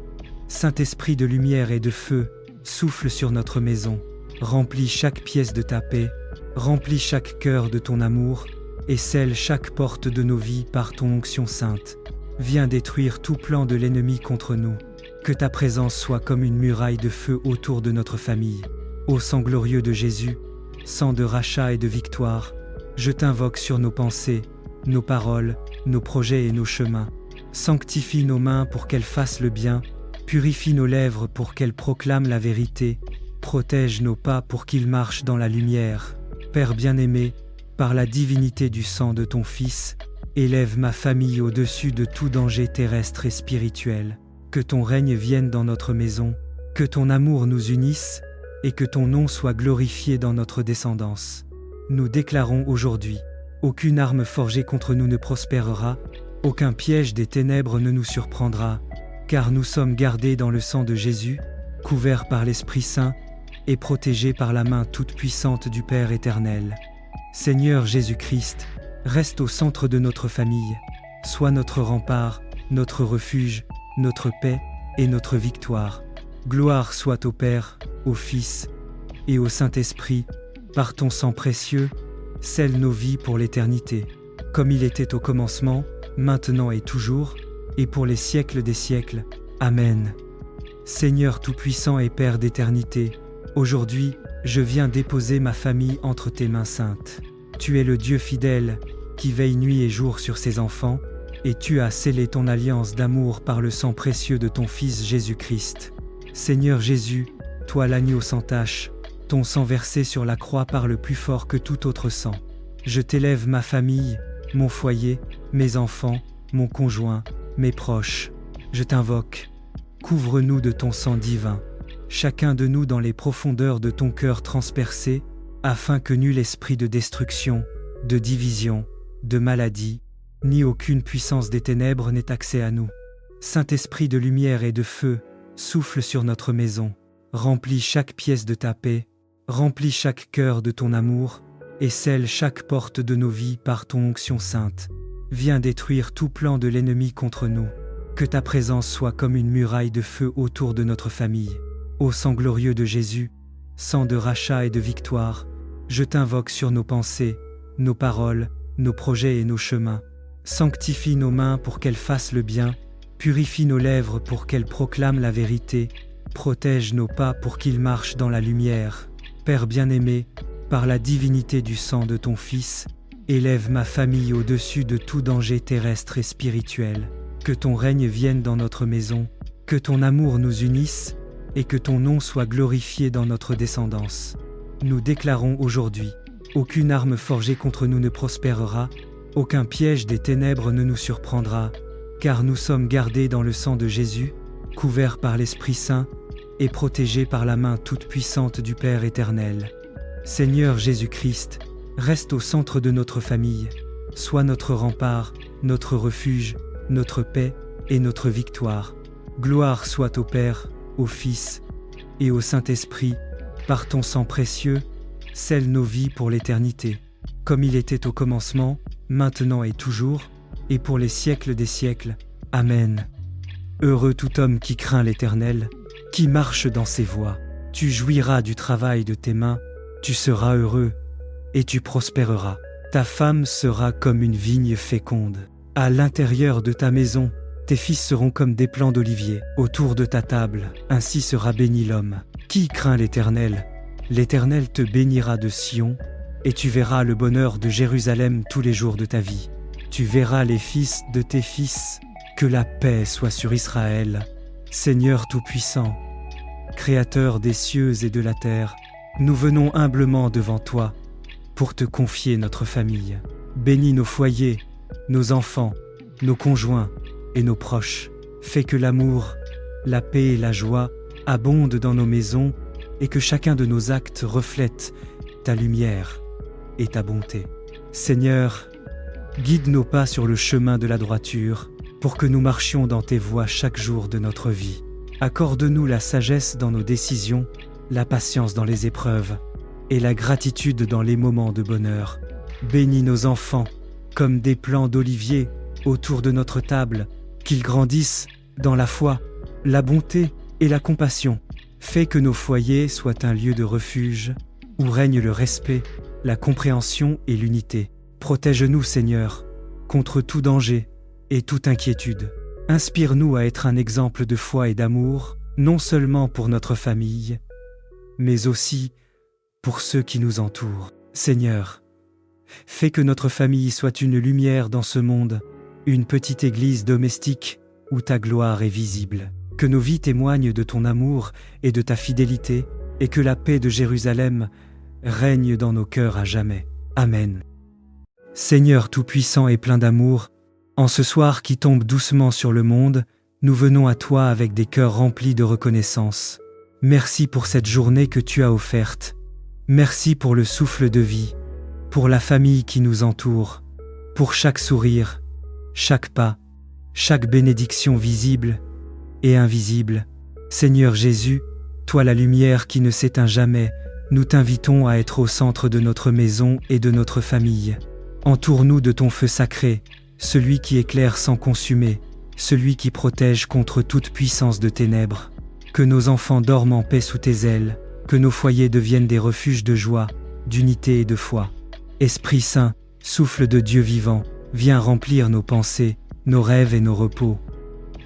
Saint-Esprit de lumière et de feu, souffle sur notre maison, remplis chaque pièce de ta paix, remplis chaque cœur de ton amour, et scelle chaque porte de nos vies par ton onction sainte. Viens détruire tout plan de l'ennemi contre nous. Que ta présence soit comme une muraille de feu autour de notre famille. Ô sang glorieux de Jésus, sang de rachat et de victoire, je t'invoque sur nos pensées, nos paroles, nos projets et nos chemins. Sanctifie nos mains pour qu'elles fassent le bien, purifie nos lèvres pour qu'elles proclament la vérité, protège nos pas pour qu'ils marchent dans la lumière. Père bien-aimé, par la divinité du sang de ton Fils, élève ma famille au-dessus de tout danger terrestre et spirituel. Que ton règne vienne dans notre maison, que ton amour nous unisse, et que ton nom soit glorifié dans notre descendance. Nous déclarons aujourd'hui Aucune arme forgée contre nous ne prospérera, aucun piège des ténèbres ne nous surprendra, car nous sommes gardés dans le sang de Jésus, couverts par l'Esprit Saint et protégés par la main toute-puissante du Père éternel. Seigneur Jésus-Christ, reste au centre de notre famille, sois notre rempart, notre refuge, notre paix et notre victoire. Gloire soit au Père, au Fils et au Saint-Esprit, par ton sang précieux, scelle nos vies pour l'éternité, comme il était au commencement, maintenant et toujours, et pour les siècles des siècles. Amen. Seigneur Tout-Puissant et Père d'éternité, aujourd'hui, je viens déposer ma famille entre tes mains saintes. Tu es le Dieu fidèle, qui veille nuit et jour sur ses enfants, et tu as scellé ton alliance d'amour par le sang précieux de ton Fils Jésus-Christ. Seigneur Jésus, toi l'agneau sans tache, ton sang versé sur la croix parle plus fort que tout autre sang. Je t'élève ma famille, mon foyer, mes enfants, mon conjoint, mes proches. Je t'invoque. Couvre-nous de ton sang divin, chacun de nous dans les profondeurs de ton cœur transpercé, afin que nul esprit de destruction, de division, de maladie, ni aucune puissance des ténèbres n'ait accès à nous. Saint-Esprit de lumière et de feu, souffle sur notre maison, remplis chaque pièce de ta paix, remplis chaque cœur de ton amour, et scelle chaque porte de nos vies par ton onction sainte. Viens détruire tout plan de l'ennemi contre nous. Que ta présence soit comme une muraille de feu autour de notre famille. Ô sang glorieux de Jésus, sang de rachat et de victoire, je t'invoque sur nos pensées, nos paroles, nos projets et nos chemins. Sanctifie nos mains pour qu'elles fassent le bien, purifie nos lèvres pour qu'elles proclament la vérité, protège nos pas pour qu'ils marchent dans la lumière. Père bien-aimé, par la divinité du sang de ton Fils, élève ma famille au-dessus de tout danger terrestre et spirituel. Que ton règne vienne dans notre maison, que ton amour nous unisse, et que ton nom soit glorifié dans notre descendance. Nous déclarons aujourd'hui, aucune arme forgée contre nous ne prospérera, aucun piège des ténèbres ne nous surprendra, car nous sommes gardés dans le sang de Jésus, couverts par l'Esprit Saint, et protégés par la main toute-puissante du Père éternel. Seigneur Jésus-Christ, reste au centre de notre famille, sois notre rempart, notre refuge, notre paix et notre victoire. Gloire soit au Père, au Fils et au Saint-Esprit, par ton sang précieux, scelle nos vies pour l'éternité, comme il était au commencement, maintenant et toujours, et pour les siècles des siècles. Amen. Heureux tout homme qui craint l'Éternel, qui marche dans ses voies. Tu jouiras du travail de tes mains, tu seras heureux, et tu prospéreras. Ta femme sera comme une vigne féconde. À l'intérieur de ta maison, tes fils seront comme des plants d'olivier. Autour de ta table, ainsi sera béni l'homme. Qui craint l'Éternel? L'Éternel te bénira de Sion, et tu verras le bonheur de Jérusalem tous les jours de ta vie. Tu verras les fils de tes fils. Que la paix soit sur Israël. Seigneur Tout-Puissant, Créateur des cieux et de la terre, nous venons humblement devant toi pour te confier notre famille. Bénis nos foyers, nos enfants, nos conjoints et nos proches. Fais que l'amour, la paix et la joie abondent dans nos maisons et que chacun de nos actes reflète ta lumière et ta bonté. Seigneur, guide nos pas sur le chemin de la droiture pour que nous marchions dans tes voies chaque jour de notre vie. Accorde-nous la sagesse dans nos décisions, la patience dans les épreuves et la gratitude dans les moments de bonheur. Bénis nos enfants comme des plants d'olivier autour de notre table, qu'ils grandissent dans la foi, la bonté et la compassion. Fais que nos foyers soient un lieu de refuge où règne le respect, la compréhension et l'unité. Protège-nous, Seigneur, contre tout danger et toute inquiétude. Inspire-nous à être un exemple de foi et d'amour, non seulement pour notre famille, mais aussi pour ceux qui nous entourent. Seigneur, fais que notre famille soit une lumière dans ce monde, une petite église domestique où ta gloire est visible. Que nos vies témoignent de ton amour et de ta fidélité, et que la paix de Jérusalem règne dans nos cœurs à jamais. Amen. Seigneur Tout-Puissant et plein d'amour, en ce soir qui tombe doucement sur le monde, nous venons à toi avec des cœurs remplis de reconnaissance. Merci pour cette journée que tu as offerte. Merci pour le souffle de vie. pour la famille qui nous entoure, pour chaque sourire, chaque pas, chaque bénédiction visible et invisible. Seigneur Jésus, toi la lumière qui ne s'éteint jamais, nous t'invitons à être au centre de notre maison et de notre famille. Entoure-nous de ton feu sacré, celui qui éclaire sans consumer, celui qui protège contre toute puissance de ténèbres. Que nos enfants dorment en paix sous tes ailes, que nos foyers deviennent des refuges de joie, d'unité et de foi. Esprit Saint, souffle de Dieu vivant, viens remplir nos pensées, nos rêves et nos repos.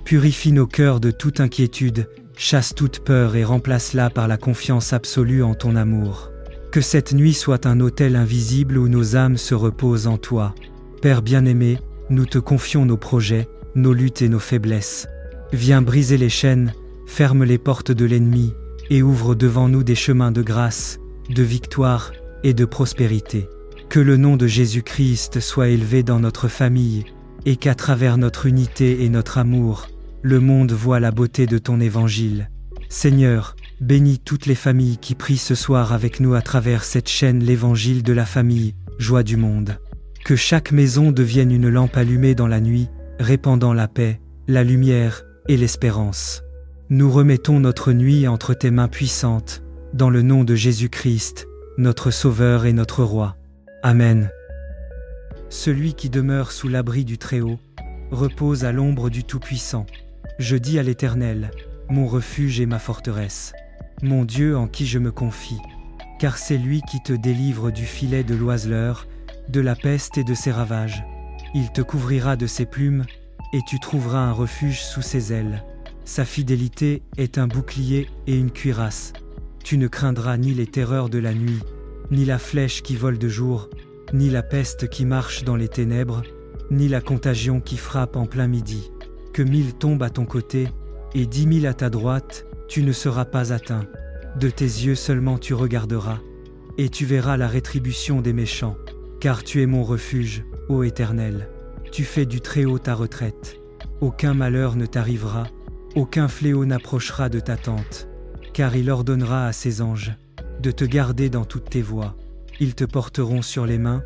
Purifie nos cœurs de toute inquiétude, chasse toute peur et remplace-la par la confiance absolue en ton amour. Que cette nuit soit un autel invisible où nos âmes se reposent en toi. Père bien-aimé, nous te confions nos projets, nos luttes et nos faiblesses. Viens briser les chaînes, ferme les portes de l'ennemi et ouvre devant nous des chemins de grâce, de victoire et de prospérité. Que le nom de Jésus-Christ soit élevé dans notre famille et qu'à travers notre unité et notre amour, le monde voit la beauté de ton évangile. Seigneur, bénis toutes les familles qui prient ce soir avec nous à travers cette chaîne l'évangile de la famille, joie du monde. Que chaque maison devienne une lampe allumée dans la nuit, répandant la paix, la lumière et l'espérance. Nous remettons notre nuit entre tes mains puissantes, dans le nom de Jésus-Christ, notre Sauveur et notre Roi. Amen. Celui qui demeure sous l'abri du Très-Haut repose à l'ombre du Tout-Puissant. Je dis à l'Éternel, mon refuge et ma forteresse, mon Dieu en qui je me confie, car c'est lui qui te délivre du filet de l'oiseleur, de la peste et de ses ravages. Il te couvrira de ses plumes, et tu trouveras un refuge sous ses ailes. Sa fidélité est un bouclier et une cuirasse. Tu ne craindras ni les terreurs de la nuit, ni la flèche qui vole de jour, ni la peste qui marche dans les ténèbres, ni la contagion qui frappe en plein midi. Que 1000 tombent à ton côté, et 10 000 à ta droite, tu ne seras pas atteint. De tes yeux seulement tu regarderas, et tu verras la rétribution des méchants. Car tu es mon refuge, ô Éternel. Tu fais du Très-Haut ta retraite. Aucun malheur ne t'arrivera, aucun fléau n'approchera de ta tente. Car il ordonnera à ses anges de te garder dans toutes tes voies. Ils te porteront sur les mains,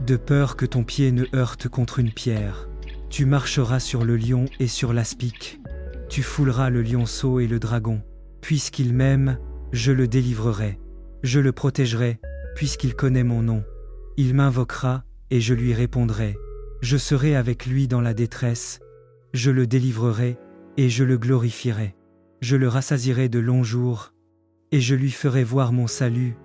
de peur que ton pied ne heurte contre une pierre. Tu marcheras sur le lion et sur l'aspic. Tu fouleras le lionceau et le dragon. Puisqu'il m'aime, je le délivrerai. Je le protégerai, puisqu'il connaît mon nom. Il m'invoquera, et je lui répondrai. Je serai avec lui dans la détresse. Je le délivrerai, et je le glorifierai. Je le rassasierai de longs jours, et je lui ferai voir mon salut.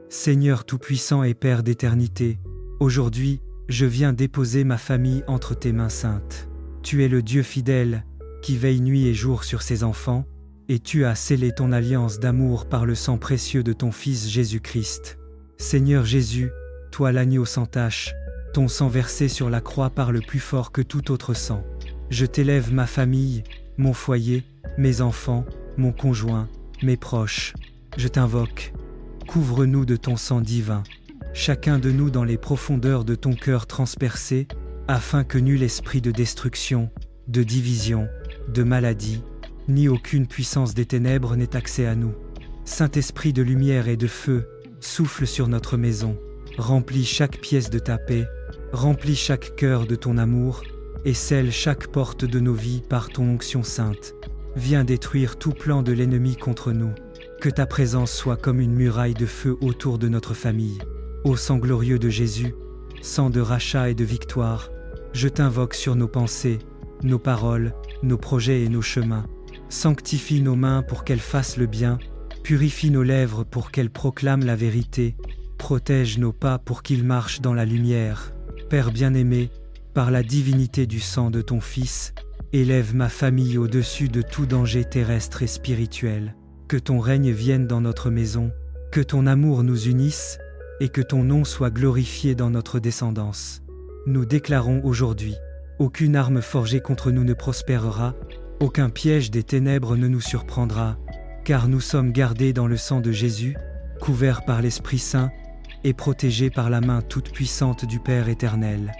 Seigneur Tout-Puissant et Père d'éternité, aujourd'hui, je viens déposer ma famille entre tes mains saintes. Tu es le Dieu fidèle, qui veille nuit et jour sur ses enfants, et tu as scellé ton alliance d'amour par le sang précieux de ton Fils Jésus-Christ. Seigneur Jésus, toi l'agneau sans tache, ton sang versé sur la croix parle plus fort que tout autre sang. Je t'élève ma famille, mon foyer, mes enfants, mon conjoint, mes proches. Je t'invoque. Couvre-nous de ton sang divin, chacun de nous dans les profondeurs de ton cœur transpercé, afin que nul esprit de destruction, de division, de maladie, ni aucune puissance des ténèbres n'ait accès à nous. Saint-Esprit de lumière et de feu, souffle sur notre maison, remplis chaque pièce de ta paix, remplis chaque cœur de ton amour, et scelle chaque porte de nos vies par ton onction sainte. Viens détruire tout plan de l'ennemi contre nous. Que ta présence soit comme une muraille de feu autour de notre famille. Ô sang glorieux de Jésus, sang de rachat et de victoire, je t'invoque sur nos pensées, nos paroles, nos projets et nos chemins. Sanctifie nos mains pour qu'elles fassent le bien, purifie nos lèvres pour qu'elles proclament la vérité, protège nos pas pour qu'ils marchent dans la lumière. Père bien-aimé, par la divinité du sang de ton Fils, élève ma famille au-dessus de tout danger terrestre et spirituel. Que ton règne vienne dans notre maison, que ton amour nous unisse, et que ton nom soit glorifié dans notre descendance. Nous déclarons aujourd'hui, aucune arme forgée contre nous ne prospérera, aucun piège des ténèbres ne nous surprendra, car nous sommes gardés dans le sang de Jésus, couverts par l'Esprit Saint, et protégés par la main toute puissante du Père éternel.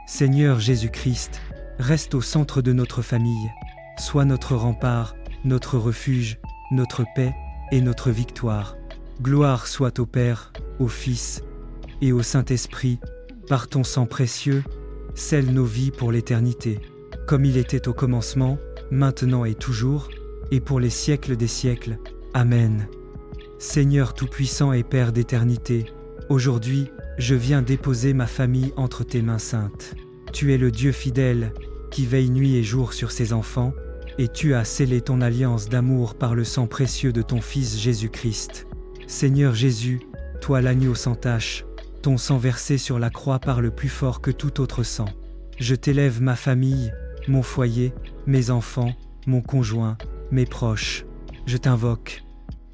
Seigneur Jésus-Christ, reste au centre de notre famille, sois notre rempart, notre refuge, notre paix et notre victoire. Gloire soit au Père, au Fils et au Saint-Esprit, par ton sang précieux, scelle nos vies pour l'éternité, comme il était au commencement, maintenant et toujours, et pour les siècles des siècles. Amen. Seigneur Tout-Puissant et Père d'éternité, aujourd'hui, je viens déposer ma famille entre tes mains saintes. Tu es le Dieu fidèle, qui veille nuit et jour sur ses enfants, et tu as scellé ton alliance d'amour par le sang précieux de ton Fils Jésus-Christ. Seigneur Jésus, toi l'agneau sans tache, ton sang versé sur la croix parle plus fort que tout autre sang. Je t'élève ma famille, mon foyer, mes enfants, mon conjoint, mes proches. Je t'invoque.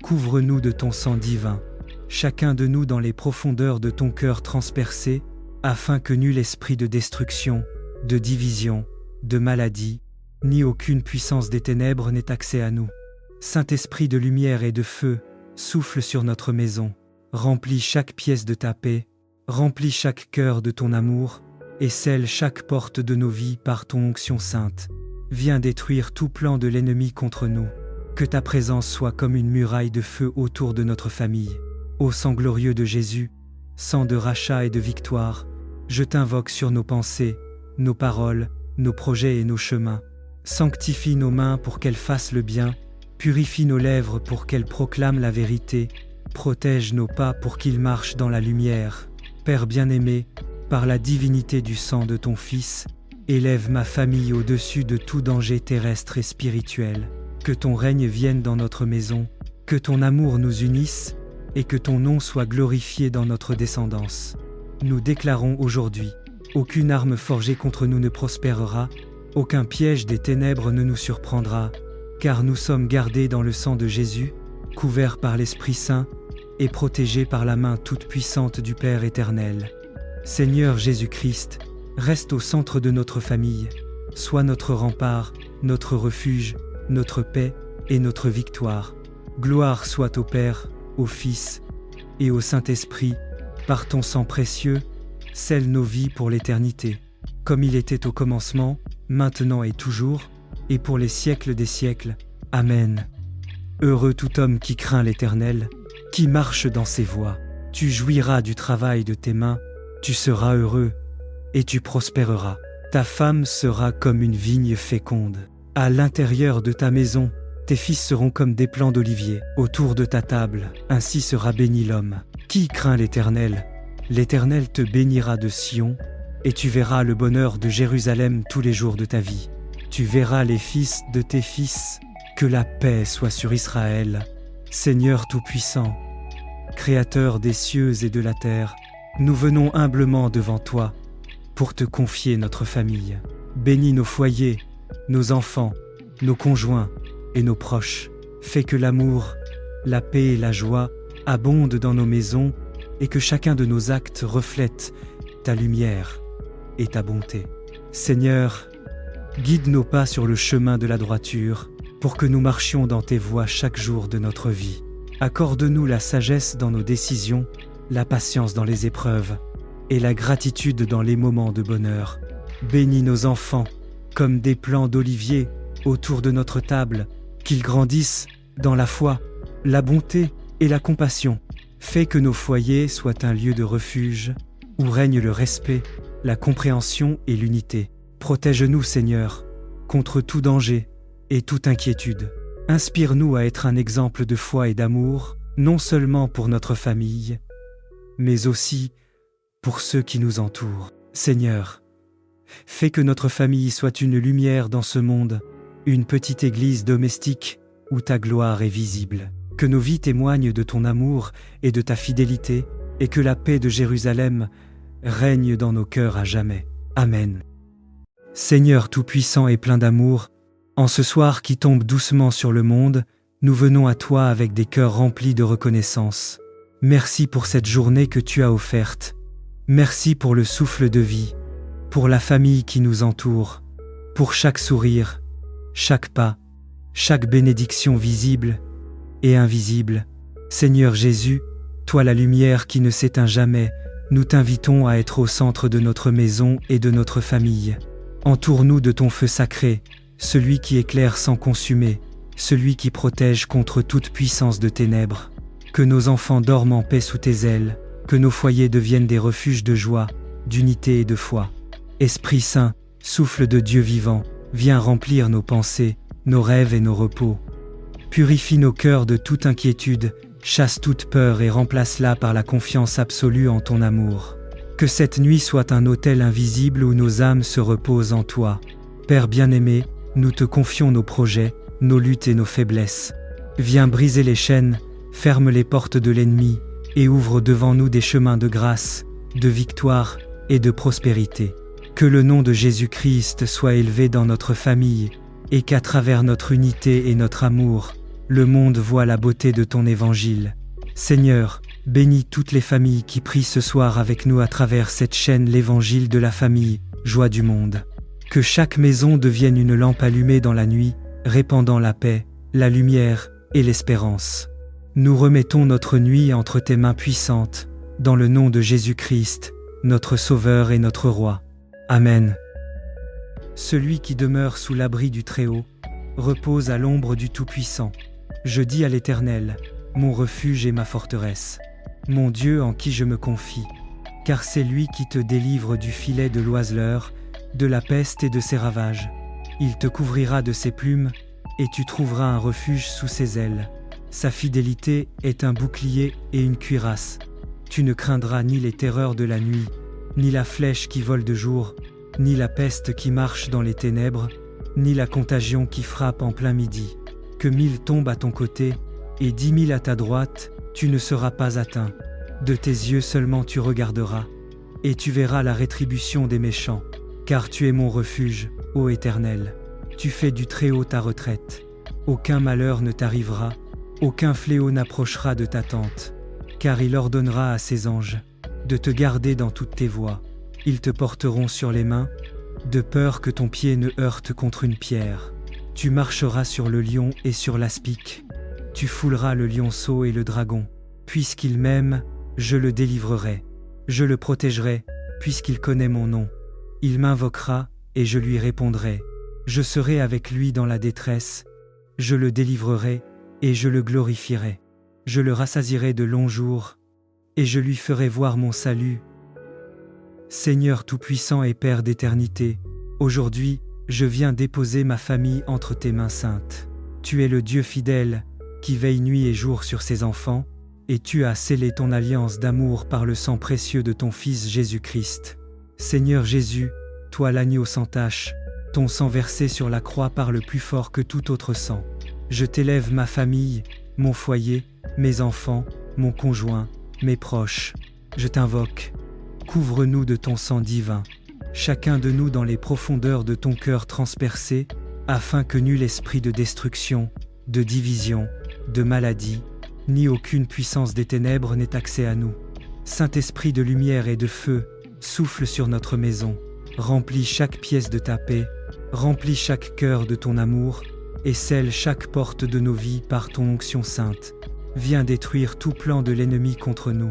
Couvre-nous de ton sang divin, chacun de nous dans les profondeurs de ton cœur transpercé, afin que nul esprit de destruction, de division, de maladie, ni aucune puissance des ténèbres n'ait accès à nous. Saint-Esprit de lumière et de feu, souffle sur notre maison, remplis chaque pièce de ta paix, remplis chaque cœur de ton amour, et scelle chaque porte de nos vies par ton onction sainte. Viens détruire tout plan de l'ennemi contre nous. Que ta présence soit comme une muraille de feu autour de notre famille. Ô sang glorieux de Jésus, sang de rachat et de victoire, je t'invoque sur nos pensées, nos paroles, nos projets et nos chemins. Sanctifie nos mains pour qu'elles fassent le bien, purifie nos lèvres pour qu'elles proclament la vérité, protège nos pas pour qu'ils marchent dans la lumière. Père bien-aimé, par la divinité du sang de ton Fils, élève ma famille au-dessus de tout danger terrestre et spirituel. Que ton règne vienne dans notre maison, que ton amour nous unisse, et que ton nom soit glorifié dans notre descendance. Nous déclarons aujourd'hui, aucune arme forgée contre nous ne prospérera, aucun piège des ténèbres ne nous surprendra, car nous sommes gardés dans le sang de Jésus, couverts par l'Esprit Saint, et protégés par la main toute puissante du Père éternel. Seigneur Jésus-Christ, reste au centre de notre famille, sois notre rempart, notre refuge, notre paix et notre victoire. Gloire soit au Père, au Fils et au Saint-Esprit, par ton sang précieux, scelle nos vies pour l'éternité, comme il était au commencement, maintenant et toujours, et pour les siècles des siècles. Amen. Heureux tout homme qui craint l'Éternel, qui marche dans ses voies. Tu jouiras du travail de tes mains, tu seras heureux, et tu prospéreras. Ta femme sera comme une vigne féconde. À l'intérieur de ta maison, tes fils seront comme des plants d'olivier. Autour de ta table, ainsi sera béni l'homme. Qui craint l'Éternel? L'Éternel te bénira de Sion, et tu verras le bonheur de Jérusalem tous les jours de ta vie. Tu verras les fils de tes fils. Que la paix soit sur Israël. Seigneur Tout-Puissant, Créateur des cieux et de la terre, nous venons humblement devant toi pour te confier notre famille. Bénis nos foyers, nos enfants, nos conjoints et nos proches. Fais que l'amour, la paix et la joie abondent dans nos maisons et que chacun de nos actes reflète ta lumière et ta bonté. Seigneur, guide nos pas sur le chemin de la droiture pour que nous marchions dans tes voies chaque jour de notre vie. Accorde-nous la sagesse dans nos décisions, la patience dans les épreuves et la gratitude dans les moments de bonheur. Bénis nos enfants comme des plants d'olivier autour de notre table, qu'ils grandissent dans la foi, la bonté et la compassion. Fais que nos foyers soient un lieu de refuge où règne le respect, la compréhension et l'unité. Protège-nous, Seigneur, contre tout danger et toute inquiétude. Inspire-nous à être un exemple de foi et d'amour, non seulement pour notre famille, mais aussi pour ceux qui nous entourent. Seigneur, fais que notre famille soit une lumière dans ce monde, une petite église domestique où ta gloire est visible. Que nos vies témoignent de ton amour et de ta fidélité, et que la paix de Jérusalem règne dans nos cœurs à jamais. Amen. Seigneur Tout-Puissant et plein d'amour, en ce soir qui tombe doucement sur le monde, nous venons à toi avec des cœurs remplis de reconnaissance. Merci pour cette journée que tu as offerte. Merci pour le souffle de vie, pour la famille qui nous entoure, pour chaque sourire, chaque pas, chaque bénédiction visible et invisible. Seigneur Jésus, toi la lumière qui ne s'éteint jamais, nous t'invitons à être au centre de notre maison et de notre famille. Entoure-nous de ton feu sacré, celui qui éclaire sans consumer, celui qui protège contre toute puissance de ténèbres. Que nos enfants dorment en paix sous tes ailes, Que nos foyers deviennent des refuges de joie, d'unité et de foi. Esprit Saint, souffle de Dieu vivant, viens remplir nos pensées, nos rêves et nos repos. Purifie nos cœurs de toute inquiétude, chasse toute peur et remplace-la par la confiance absolue en ton amour. Que cette nuit soit un autel invisible où nos âmes se reposent en toi. Père bien-aimé, nous te confions nos projets, nos luttes et nos faiblesses. Viens briser les chaînes, ferme les portes de l'ennemi et ouvre devant nous des chemins de grâce, de victoire et de prospérité. Que le nom de Jésus-Christ soit élevé dans notre famille et qu'à travers notre unité et notre amour, le monde voit la beauté de ton évangile. Seigneur, bénis toutes les familles qui prient ce soir avec nous à travers cette chaîne l'évangile de la famille, joie du monde. Que chaque maison devienne une lampe allumée dans la nuit, répandant la paix, la lumière et l'espérance. Nous remettons notre nuit entre tes mains puissantes, dans le nom de Jésus-Christ, notre Sauveur et notre Roi. Amen. Celui qui demeure sous l'abri du Très-Haut repose à l'ombre du Tout-Puissant. Je dis à l'Éternel, mon refuge et ma forteresse, mon Dieu en qui je me confie, car c'est lui qui te délivre du filet de l'oiseleur, de la peste et de ses ravages. Il te couvrira de ses plumes, et tu trouveras un refuge sous ses ailes. Sa fidélité est un bouclier et une cuirasse. Tu ne craindras ni les terreurs de la nuit, ni la flèche qui vole de jour, ni la peste qui marche dans les ténèbres, ni la contagion qui frappe en plein midi. Que 1000 tombent à ton côté, et 10 000 à ta droite, tu ne seras pas atteint. De tes yeux seulement tu regarderas, et tu verras la rétribution des méchants. Car tu es mon refuge, ô Éternel. Tu fais du Très-Haut ta retraite. Aucun malheur ne t'arrivera, aucun fléau n'approchera de ta tente. Car il ordonnera à ses anges de te garder dans toutes tes voies. Ils te porteront sur les mains, de peur que ton pied ne heurte contre une pierre. Tu marcheras sur le lion et sur l'aspic. Tu fouleras le lionceau et le dragon. Puisqu'il m'aime, je le délivrerai. Je le protégerai, puisqu'il connaît mon nom. Il m'invoquera, et je lui répondrai. Je serai avec lui dans la détresse. Je le délivrerai, et je le glorifierai. Je le rassasierai de longs jours, et je lui ferai voir mon salut. Seigneur Tout-Puissant et Père d'éternité, aujourd'hui, je viens déposer ma famille entre tes mains saintes. Tu es le Dieu fidèle, qui veille nuit et jour sur ses enfants, et tu as scellé ton alliance d'amour par le sang précieux de ton Fils Jésus-Christ. Seigneur Jésus, toi l'agneau sans tache, ton sang versé sur la croix parle plus fort que tout autre sang. Je t'élève ma famille, mon foyer, mes enfants, mon conjoint, mes proches. Je t'invoque. Couvre-nous de ton sang divin, chacun de nous dans les profondeurs de ton cœur transpercé, afin que nul esprit de destruction, de division, de maladie, ni aucune puissance des ténèbres n'ait accès à nous. Saint-Esprit de lumière et de feu, souffle sur notre maison, remplis chaque pièce de ta paix, remplis chaque cœur de ton amour, et scelle chaque porte de nos vies par ton onction sainte. Viens détruire tout plan de l'ennemi contre nous.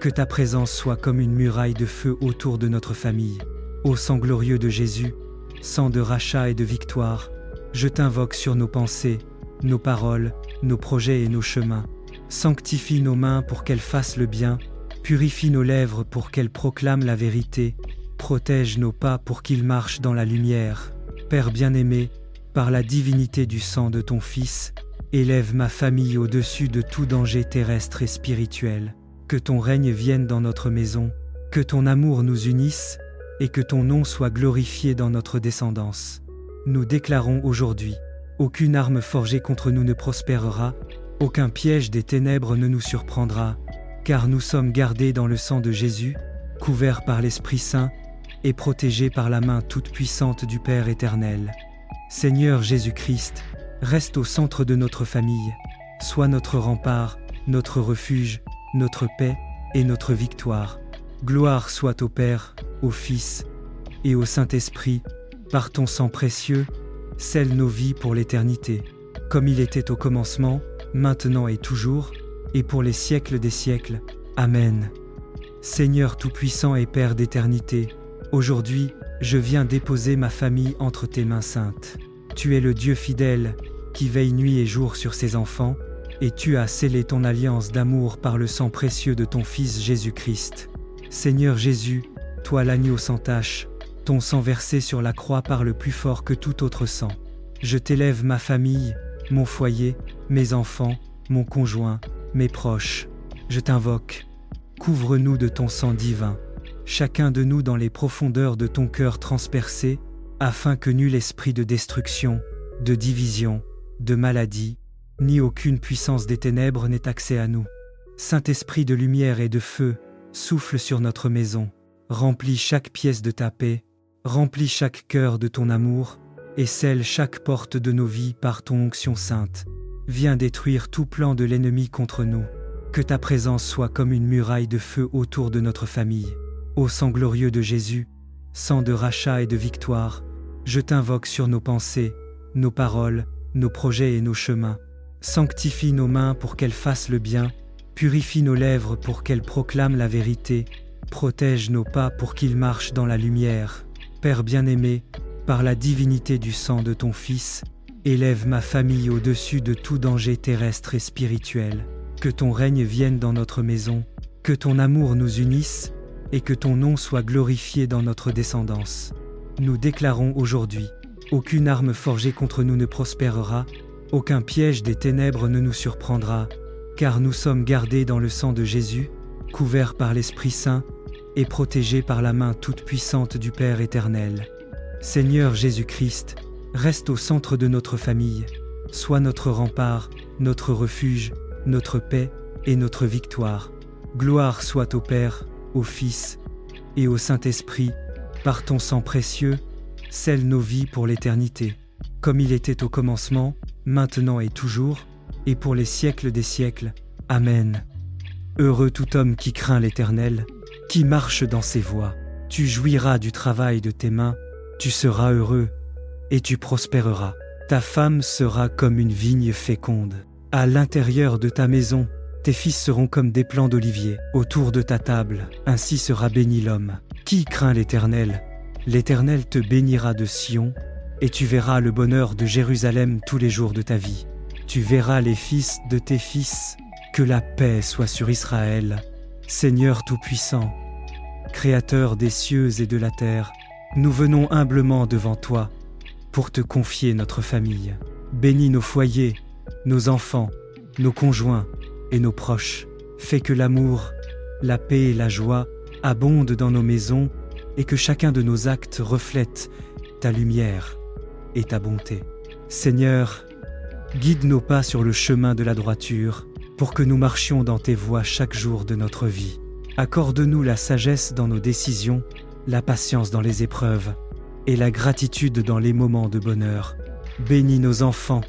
Que ta présence soit comme une muraille de feu autour de notre famille. Ô sang glorieux de Jésus, sang de rachat et de victoire, je t'invoque sur nos pensées, nos paroles, nos projets et nos chemins. Sanctifie nos mains pour qu'elles fassent le bien, purifie nos lèvres pour qu'elles proclament la vérité, protège nos pas pour qu'ils marchent dans la lumière. Père bien-aimé, par la divinité du sang de ton Fils, élève ma famille au-dessus de tout danger terrestre et spirituel. Que ton règne vienne dans notre maison, que ton amour nous unisse, et que ton nom soit glorifié dans notre descendance. Nous déclarons aujourd'hui, aucune arme forgée contre nous ne prospérera, aucun piège des ténèbres ne nous surprendra, car nous sommes gardés dans le sang de Jésus, couverts par l'Esprit Saint, et protégés par la main toute puissante du Père éternel. Seigneur Jésus-Christ, reste au centre de notre famille, sois notre rempart, notre refuge, notre paix et notre victoire. Gloire soit au Père, au Fils et au Saint-Esprit, par ton sang précieux, scelle nos vies pour l'éternité, comme il était au commencement, maintenant et toujours, et pour les siècles des siècles. Amen. Seigneur Tout-Puissant et Père d'éternité, aujourd'hui, je viens déposer ma famille entre tes mains saintes. Tu es le Dieu fidèle, qui veille nuit et jour sur ses enfants, et tu as scellé ton alliance d'amour par le sang précieux de ton Fils Jésus-Christ. Seigneur Jésus, toi l'agneau sans tache, ton sang versé sur la croix parle plus fort que tout autre sang. Je t'élève ma famille, mon foyer, mes enfants, mon conjoint, mes proches. Je t'invoque. Couvre-nous de ton sang divin, chacun de nous dans les profondeurs de ton cœur transpercé, afin que nul esprit de destruction, de division, de maladie, ni aucune puissance des ténèbres n'ait accès à nous. Saint-Esprit de lumière et de feu, souffle sur notre maison, remplis chaque pièce de ta paix, remplis chaque cœur de ton amour, et scelle chaque porte de nos vies par ton onction sainte. Viens détruire tout plan de l'ennemi contre nous. Que ta présence soit comme une muraille de feu autour de notre famille. Ô sang glorieux de Jésus, sang de rachat et de victoire, je t'invoque sur nos pensées, nos paroles, nos projets et nos chemins. Sanctifie nos mains pour qu'elles fassent le bien, purifie nos lèvres pour qu'elles proclament la vérité, protège nos pas pour qu'ils marchent dans la lumière. Père bien-aimé, par la divinité du sang de ton Fils, élève ma famille au-dessus de tout danger terrestre et spirituel. Que ton règne vienne dans notre maison, que ton amour nous unisse, et que ton nom soit glorifié dans notre descendance. Nous déclarons aujourd'hui, aucune arme forgée contre nous ne prospérera, aucun piège des ténèbres ne nous surprendra, car nous sommes gardés dans le sang de Jésus, couverts par l'Esprit Saint, et protégés par la main toute puissante du Père éternel. Seigneur Jésus-Christ, reste au centre de notre famille, sois notre rempart, notre refuge, notre paix et notre victoire. Gloire soit au Père, au Fils et au Saint-Esprit, par ton sang précieux, scelle nos vies pour l'éternité, comme il était au commencement, maintenant et toujours, et pour les siècles des siècles. Amen. Heureux tout homme qui craint l'Éternel, qui marche dans ses voies. Tu jouiras du travail de tes mains, tu seras heureux, et tu prospéreras. Ta femme sera comme une vigne féconde. À l'intérieur de ta maison, tes fils seront comme des plants d'olivier. Autour de ta table, ainsi sera béni l'homme. Qui craint l'Éternel? L'Éternel te bénira de Sion, et tu verras le bonheur de Jérusalem tous les jours de ta vie. Tu verras les fils de tes fils. Que la paix soit sur Israël. Seigneur Tout-Puissant, Créateur des cieux et de la terre, nous venons humblement devant toi pour te confier notre famille. Bénis nos foyers, nos enfants, nos conjoints et nos proches. Fais que l'amour, la paix et la joie abondent dans nos maisons et que chacun de nos actes reflète ta lumière et ta bonté. Seigneur, guide nos pas sur le chemin de la droiture pour que nous marchions dans tes voies chaque jour de notre vie. Accorde-nous la sagesse dans nos décisions, la patience dans les épreuves et la gratitude dans les moments de bonheur. Bénis nos enfants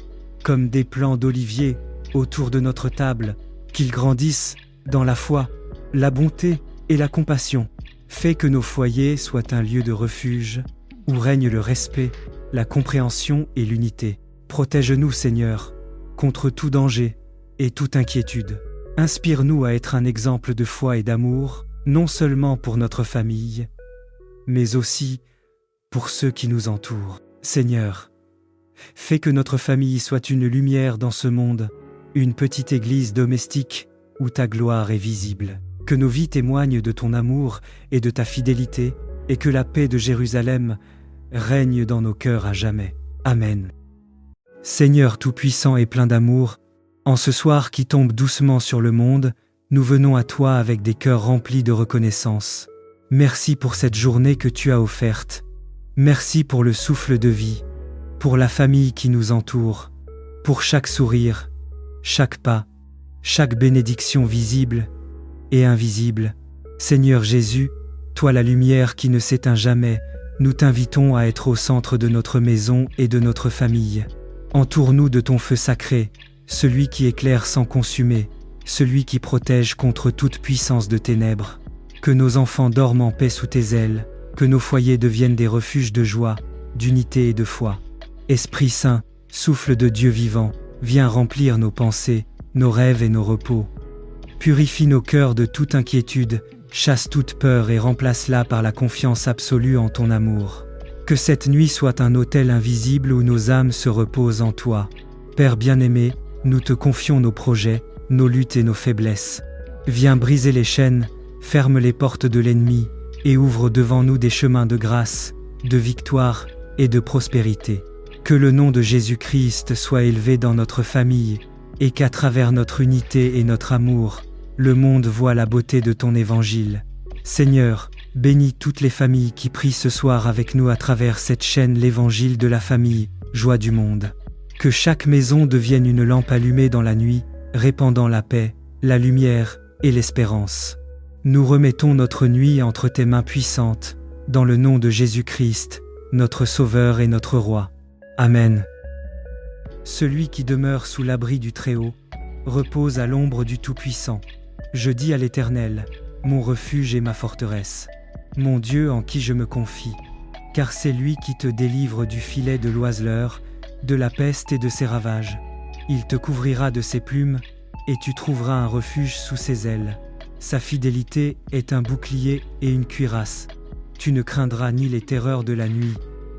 comme des plants d'olivier autour de notre table, qu'ils grandissent dans la foi, la bonté et la compassion. Fais que nos foyers soient un lieu de refuge où règne le respect, la compréhension et l'unité. Protège-nous, Seigneur, contre tout danger et toute inquiétude. Inspire-nous à être un exemple de foi et d'amour, non seulement pour notre famille, mais aussi pour ceux qui nous entourent. Seigneur, fais que notre famille soit une lumière dans ce monde, une petite église domestique où ta gloire est visible. Que nos vies témoignent de ton amour et de ta fidélité, et que la paix de Jérusalem règne dans nos cœurs à jamais. Amen. Seigneur Tout-Puissant et plein d'amour, en ce soir qui tombe doucement sur le monde, nous venons à toi avec des cœurs remplis de reconnaissance. Merci pour cette journée que tu as offerte. Merci pour le souffle de vie, pour la famille qui nous entoure, pour chaque sourire, chaque pas, chaque bénédiction visible et invisible. Seigneur Jésus, toi la lumière qui ne s'éteint jamais, nous t'invitons à être au centre de notre maison et de notre famille. Entoure-nous de ton feu sacré, celui qui éclaire sans consumer, celui qui protège contre toute puissance de ténèbres. Que nos enfants dorment en paix sous tes ailes, que nos foyers deviennent des refuges de joie, d'unité et de foi. Esprit Saint, souffle de Dieu vivant, viens remplir nos pensées, nos rêves et nos repos. Purifie nos cœurs de toute inquiétude, chasse toute peur et remplace-la par la confiance absolue en ton amour. Que cette nuit soit un autel invisible où nos âmes se reposent en toi. Père bien-aimé, Nous te confions nos projets, nos luttes et nos faiblesses. Viens briser les chaînes, ferme les portes de l'ennemi, et ouvre devant nous des chemins de grâce, de victoire et de prospérité. Que le nom de Jésus-Christ soit élevé dans notre famille, et qu'à travers notre unité et notre amour, le monde voit la beauté de ton évangile. Seigneur, bénis toutes les familles qui prient ce soir avec nous à travers cette chaîne l'Évangile de la famille, joie du monde. Que chaque maison devienne une lampe allumée dans la nuit, répandant la paix, la lumière et l'espérance. Nous remettons notre nuit entre tes mains puissantes, dans le nom de Jésus-Christ, notre Sauveur et notre Roi. Amen. Celui qui demeure sous l'abri du Très-Haut repose à l'ombre du Tout-Puissant. Je dis à l'Éternel, mon refuge et ma forteresse, mon Dieu en qui je me confie, car c'est lui qui te délivre du filet de l'oiseleur, de la peste et de ses ravages. Il te couvrira de ses plumes, et tu trouveras un refuge sous ses ailes. Sa fidélité est un bouclier et une cuirasse. Tu ne craindras ni les terreurs de la nuit,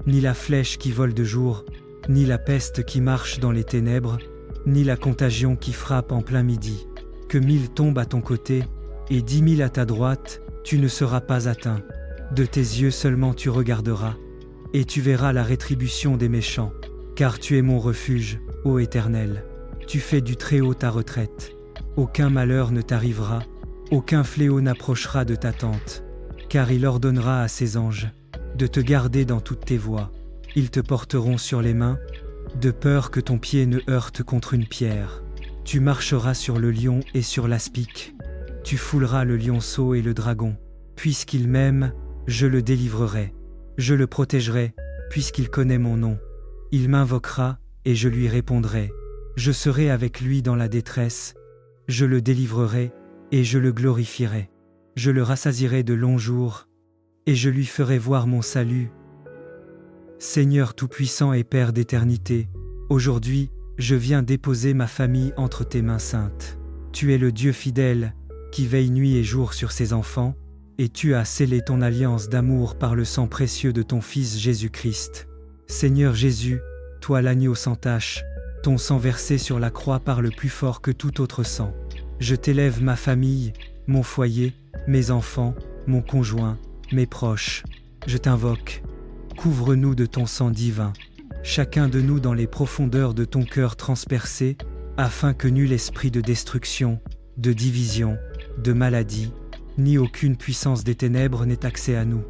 ni la flèche qui vole de jour, ni la peste qui marche dans les ténèbres, ni la contagion qui frappe en plein midi. Que 1000 tombent à ton côté, et 10 000 à ta droite, tu ne seras pas atteint. De tes yeux seulement tu regarderas, et tu verras la rétribution des méchants. Car tu es mon refuge, ô Éternel. Tu fais du Très-Haut ta retraite. Aucun malheur ne t'arrivera, aucun fléau n'approchera de ta tente. Car il ordonnera à ses anges de te garder dans toutes tes voies. Ils te porteront sur les mains, de peur que ton pied ne heurte contre une pierre. Tu marcheras sur le lion et sur l'aspic. Tu fouleras le lionceau et le dragon. Puisqu'il m'aime, je le délivrerai. Je le protégerai, puisqu'il connaît mon nom. Il m'invoquera, et je lui répondrai. Je serai avec lui dans la détresse. Je le délivrerai, et je le glorifierai. Je le rassasierai de longs jours, et je lui ferai voir mon salut. Seigneur Tout-Puissant et Père d'éternité, aujourd'hui, je viens déposer ma famille entre tes mains saintes. Tu es le Dieu fidèle, qui veille nuit et jour sur ses enfants, et tu as scellé ton alliance d'amour par le sang précieux de ton Fils Jésus-Christ. Seigneur Jésus, toi l'agneau sans tache, ton sang versé sur la croix parle plus fort que tout autre sang. Je t'élève ma famille, mon foyer, mes enfants, mon conjoint, mes proches. Je t'invoque. Couvre-nous de ton sang divin, chacun de nous dans les profondeurs de ton cœur transpercé, afin que nul esprit de destruction, de division, de maladie, ni aucune puissance des ténèbres n'ait accès à nous.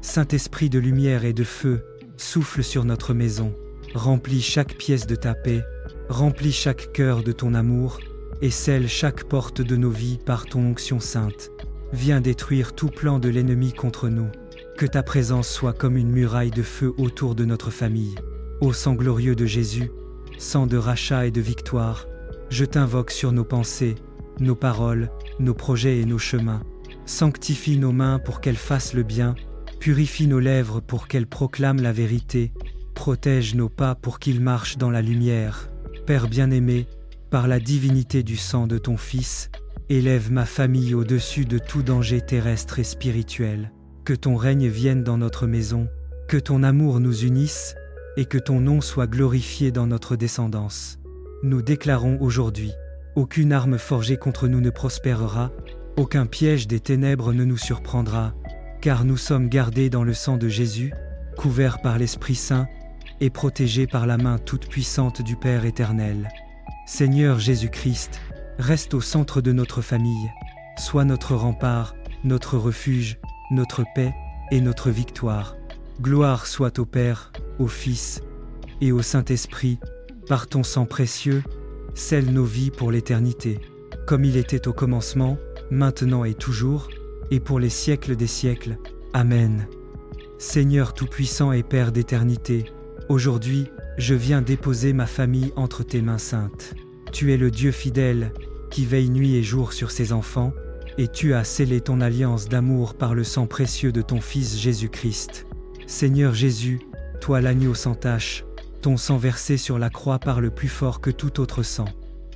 Saint-Esprit de lumière et de feu, souffle sur notre maison, remplis chaque pièce de ta paix, remplis chaque cœur de ton amour, et scelle chaque porte de nos vies par ton onction sainte. Viens détruire tout plan de l'ennemi contre nous. Que ta présence soit comme une muraille de feu autour de notre famille. Ô sang glorieux de Jésus, sang de rachat et de victoire, je t'invoque sur nos pensées, nos paroles, nos projets et nos chemins. Sanctifie nos mains pour qu'elles fassent le bien, purifie nos lèvres pour qu'elles proclament la vérité, protège nos pas pour qu'ils marchent dans la lumière. Père bien-aimé, par la divinité du sang de ton Fils, élève ma famille au-dessus de tout danger terrestre et spirituel. Que ton règne vienne dans notre maison, que ton amour nous unisse, et que ton nom soit glorifié dans notre descendance. Nous déclarons aujourd'hui, aucune arme forgée contre nous ne prospérera, aucun piège des ténèbres ne nous surprendra, car nous sommes gardés dans le sang de Jésus, couverts par l'Esprit Saint, et protégés par la main toute-puissante du Père éternel. Seigneur Jésus-Christ, reste au centre de notre famille, sois notre rempart, notre refuge, notre paix et notre victoire. Gloire soit au Père, au Fils et au Saint-Esprit, par ton sang précieux, scelle nos vies pour l'éternité, comme il était au commencement, maintenant et toujours, et pour les siècles des siècles. Amen. Seigneur Tout-Puissant et Père d'éternité, aujourd'hui, je viens déposer ma famille entre tes mains saintes. Tu es le Dieu fidèle, qui veille nuit et jour sur ses enfants, et tu as scellé ton alliance d'amour par le sang précieux de ton Fils Jésus-Christ. Seigneur Jésus, toi l'agneau sans tache, ton sang versé sur la croix parle plus fort que tout autre sang.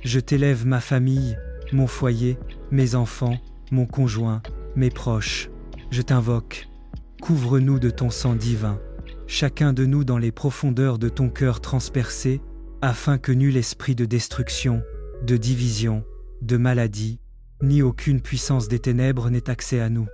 Je t'élève ma famille, mon foyer, mes enfants, mon conjoint, mes proches. Je t'invoque. Couvre-nous de ton sang divin, chacun de nous dans les profondeurs de ton cœur transpercé, afin que nul esprit de destruction, de division, de maladie, ni aucune puissance des ténèbres n'ait accès à nous.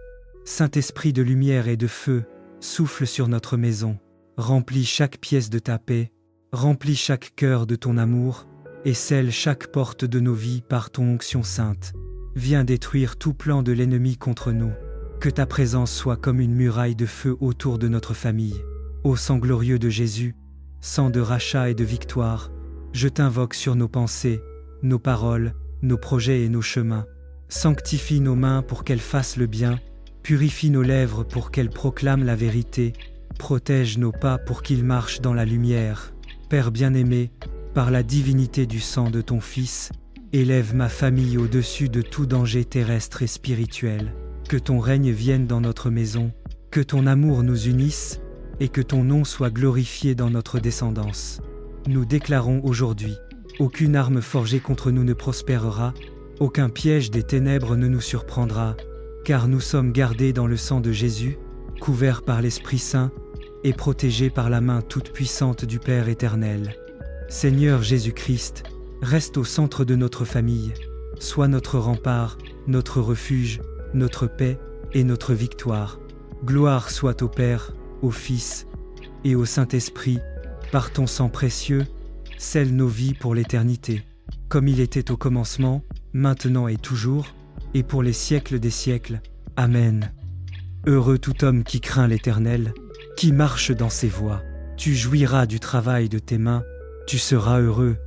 Saint-Esprit de lumière et de feu, souffle sur notre maison, remplis chaque pièce de ta paix, remplis chaque cœur de ton amour, et scelle chaque porte de nos vies par ton onction sainte. Viens détruire tout plan de l'ennemi contre nous. Que ta présence soit comme une muraille de feu autour de notre famille. Ô sang glorieux de Jésus, sang de rachat et de victoire, je t'invoque sur nos pensées, nos paroles, nos projets et nos chemins. Sanctifie nos mains pour qu'elles fassent le bien, purifie nos lèvres pour qu'elles proclament la vérité, protège nos pas pour qu'ils marchent dans la lumière. Père bien-aimé, par la divinité du sang de ton Fils, élève ma famille au-dessus de tout danger terrestre et spirituel. Que ton règne vienne dans notre maison, que ton amour nous unisse, et que ton nom soit glorifié dans notre descendance. Nous déclarons aujourd'hui, aucune arme forgée contre nous ne prospérera, aucun piège des ténèbres ne nous surprendra, car nous sommes gardés dans le sang de Jésus, couverts par l'Esprit Saint, et protégés par la main toute puissante du Père éternel. Seigneur Jésus-Christ, reste au centre de notre famille, sois notre rempart, notre refuge, notre paix et notre victoire. Gloire soit au Père, au Fils et au Saint-Esprit, par ton sang précieux, scelle nos vies pour l'éternité, comme il était au commencement, maintenant et toujours, et pour les siècles des siècles. Amen. Heureux tout homme qui craint l'Éternel, qui marche dans ses voies. Tu jouiras du travail de tes mains, tu seras heureux,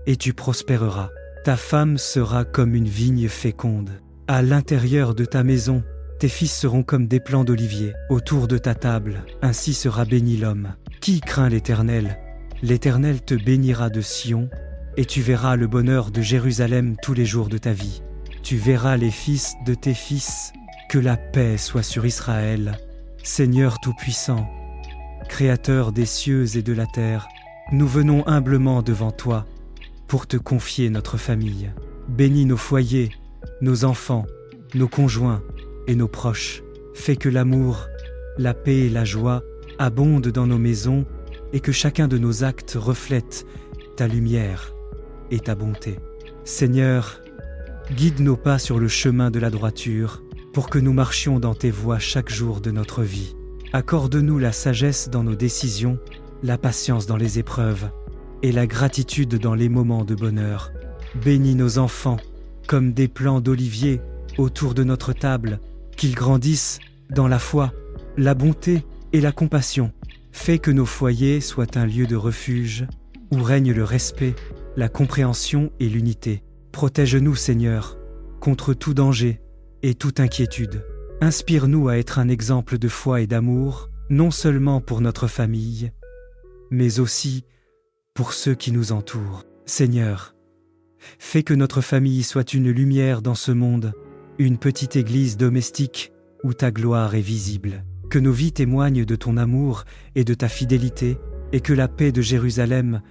et tu prospéreras. Ta femme sera comme une vigne féconde. À l'intérieur de ta maison, tes fils seront comme des plants d'olivier. Autour de ta table, ainsi sera béni l'homme. Qui craint l'Éternel? L'Éternel te bénira de Sion, et tu verras le bonheur de Jérusalem tous les jours de ta vie. Tu verras les fils de tes fils. Que la paix soit sur Israël. Seigneur Tout-Puissant, Créateur des cieux et de la terre, nous venons humblement devant toi pour te confier notre famille. Bénis nos foyers, nos enfants, nos conjoints et nos proches. Fais que l'amour, la paix et la joie abondent dans nos maisons et que chacun de nos actes reflète ta lumière et ta bonté. Seigneur, guide nos pas sur le chemin de la droiture pour que nous marchions dans tes voies chaque jour de notre vie. Accorde-nous la sagesse dans nos décisions, la patience dans les épreuves et la gratitude dans les moments de bonheur. Bénis nos enfants comme des plants d'olivier autour de notre table, qu'ils grandissent dans la foi, la bonté et la compassion. Fais que nos foyers soient un lieu de refuge où règne le respect, la compréhension et l'unité. Protège-nous, Seigneur, contre tout danger et toute inquiétude. Inspire-nous à être un exemple de foi et d'amour, non seulement pour notre famille, mais aussi pour ceux qui nous entourent. Seigneur, fais que notre famille soit une lumière dans ce monde, une petite église domestique où ta gloire est visible. Que nos vies témoignent de ton amour et de ta fidélité, et que la paix de Jérusalem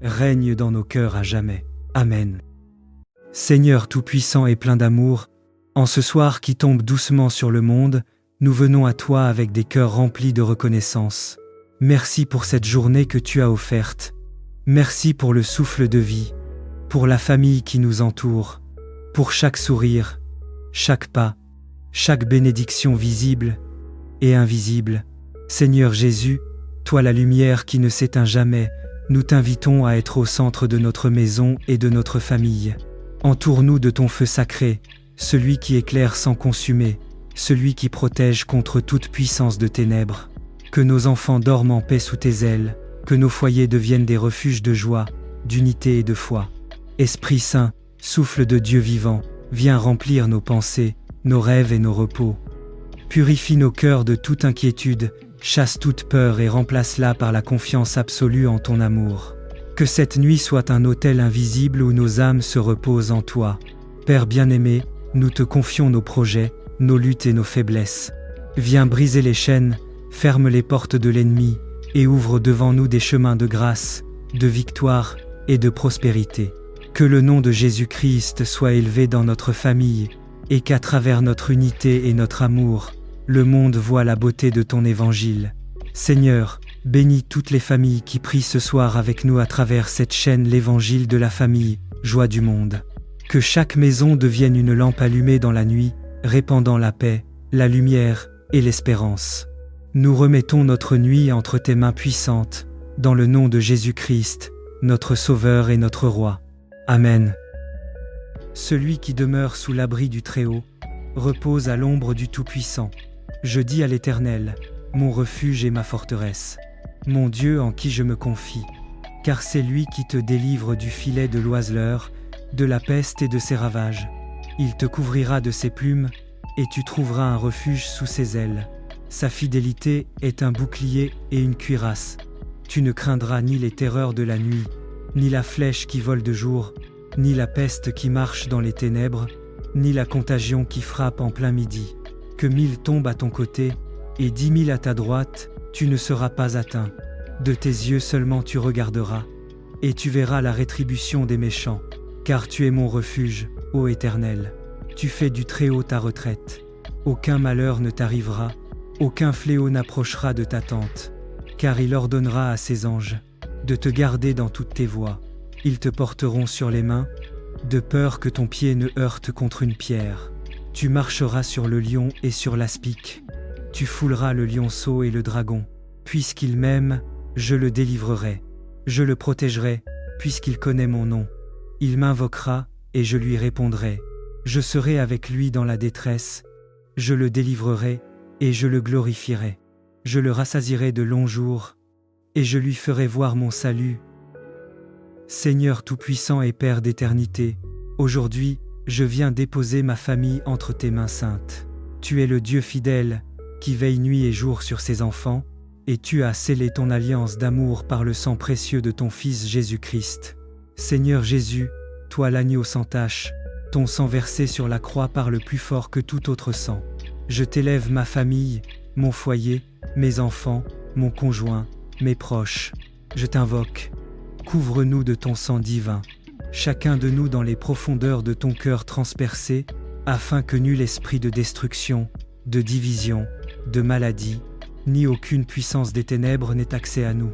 règne dans nos cœurs à jamais. Amen. Seigneur tout-puissant et plein d'amour, en ce soir qui tombe doucement sur le monde, nous venons à toi avec des cœurs remplis de reconnaissance. Merci pour cette journée que tu as offerte. Merci pour le souffle de vie, pour la famille qui nous entoure, pour chaque sourire, chaque pas, chaque bénédiction visible et invisible. Seigneur Jésus, toi la lumière qui ne s'éteint jamais, nous t'invitons à être au centre de notre maison et de notre famille. Entoure-nous de ton feu sacré, celui qui éclaire sans consumer, celui qui protège contre toute puissance de ténèbres. Que nos enfants dorment en paix sous tes ailes, que nos foyers deviennent des refuges de joie, d'unité et de foi. Esprit Saint, souffle de Dieu vivant, viens remplir nos pensées, nos rêves et nos repos. Purifie nos cœurs de toute inquiétude, chasse toute peur et remplace-la par la confiance absolue en ton amour. Que cette nuit soit un autel invisible où nos âmes se reposent en toi. Père bien-aimé, nous te confions nos projets, nos luttes et nos faiblesses. Viens briser les chaînes, ferme les portes de l'ennemi et ouvre devant nous des chemins de grâce, de victoire et de prospérité. Que le nom de Jésus-Christ soit élevé dans notre famille et qu'à travers notre unité et notre amour, le monde voit la beauté de ton évangile. Seigneur, Bénis toutes les familles qui prient ce soir avec nous à travers cette chaîne l'Évangile de la famille, joie du monde. Que chaque maison devienne une lampe allumée dans la nuit, répandant la paix, la lumière et l'espérance. Nous remettons notre nuit entre tes mains puissantes, dans le nom de Jésus-Christ, notre Sauveur et notre Roi. Amen. Celui qui demeure sous l'abri du Très-Haut repose à l'ombre du Tout-Puissant. Je dis à l'Éternel, mon refuge et ma forteresse, mon Dieu en qui je me confie, car c'est lui qui te délivre du filet de l'oiseleur, de la peste et de ses ravages. Il te couvrira de ses plumes, et tu trouveras un refuge sous ses ailes. Sa fidélité est un bouclier et une cuirasse. Tu ne craindras ni les terreurs de la nuit, ni la flèche qui vole de jour, ni la peste qui marche dans les ténèbres, ni la contagion qui frappe en plein midi. Que 1000 tombent à ton côté, et 10 000 à ta droite, tu ne seras pas atteint. De tes yeux seulement tu regarderas, et tu verras la rétribution des méchants. Car tu es mon refuge, ô Éternel. Tu fais du Très-Haut ta retraite. Aucun malheur ne t'arrivera, aucun fléau n'approchera de ta tente. Car il ordonnera à ses anges de te garder dans toutes tes voies. Ils te porteront sur les mains, de peur que ton pied ne heurte contre une pierre. Tu marcheras sur le lion et sur l'aspic. Tu fouleras le lionceau et le dragon. Puisqu'il m'aime, je le délivrerai. Je le protégerai, puisqu'il connaît mon nom. Il m'invoquera, et je lui répondrai. Je serai avec lui dans la détresse. Je le délivrerai, et je le glorifierai. Je le rassasierai de longs jours, et je lui ferai voir mon salut. Seigneur Tout-Puissant et Père d'éternité, aujourd'hui, je viens déposer ma famille entre tes mains saintes. Tu es le Dieu fidèle, qui veille nuit et jour sur ses enfants, et tu as scellé ton alliance d'amour par le sang précieux de ton Fils Jésus-Christ. Seigneur Jésus, toi l'agneau sans tache, ton sang versé sur la croix parle plus fort que tout autre sang. Je t'élève ma famille, mon foyer, mes enfants, mon conjoint, mes proches. Je t'invoque. Couvre-nous de ton sang divin, chacun de nous dans les profondeurs de ton cœur transpercé, afin que nul esprit de destruction, de division, de maladie, ni aucune puissance des ténèbres n'ait accès à nous.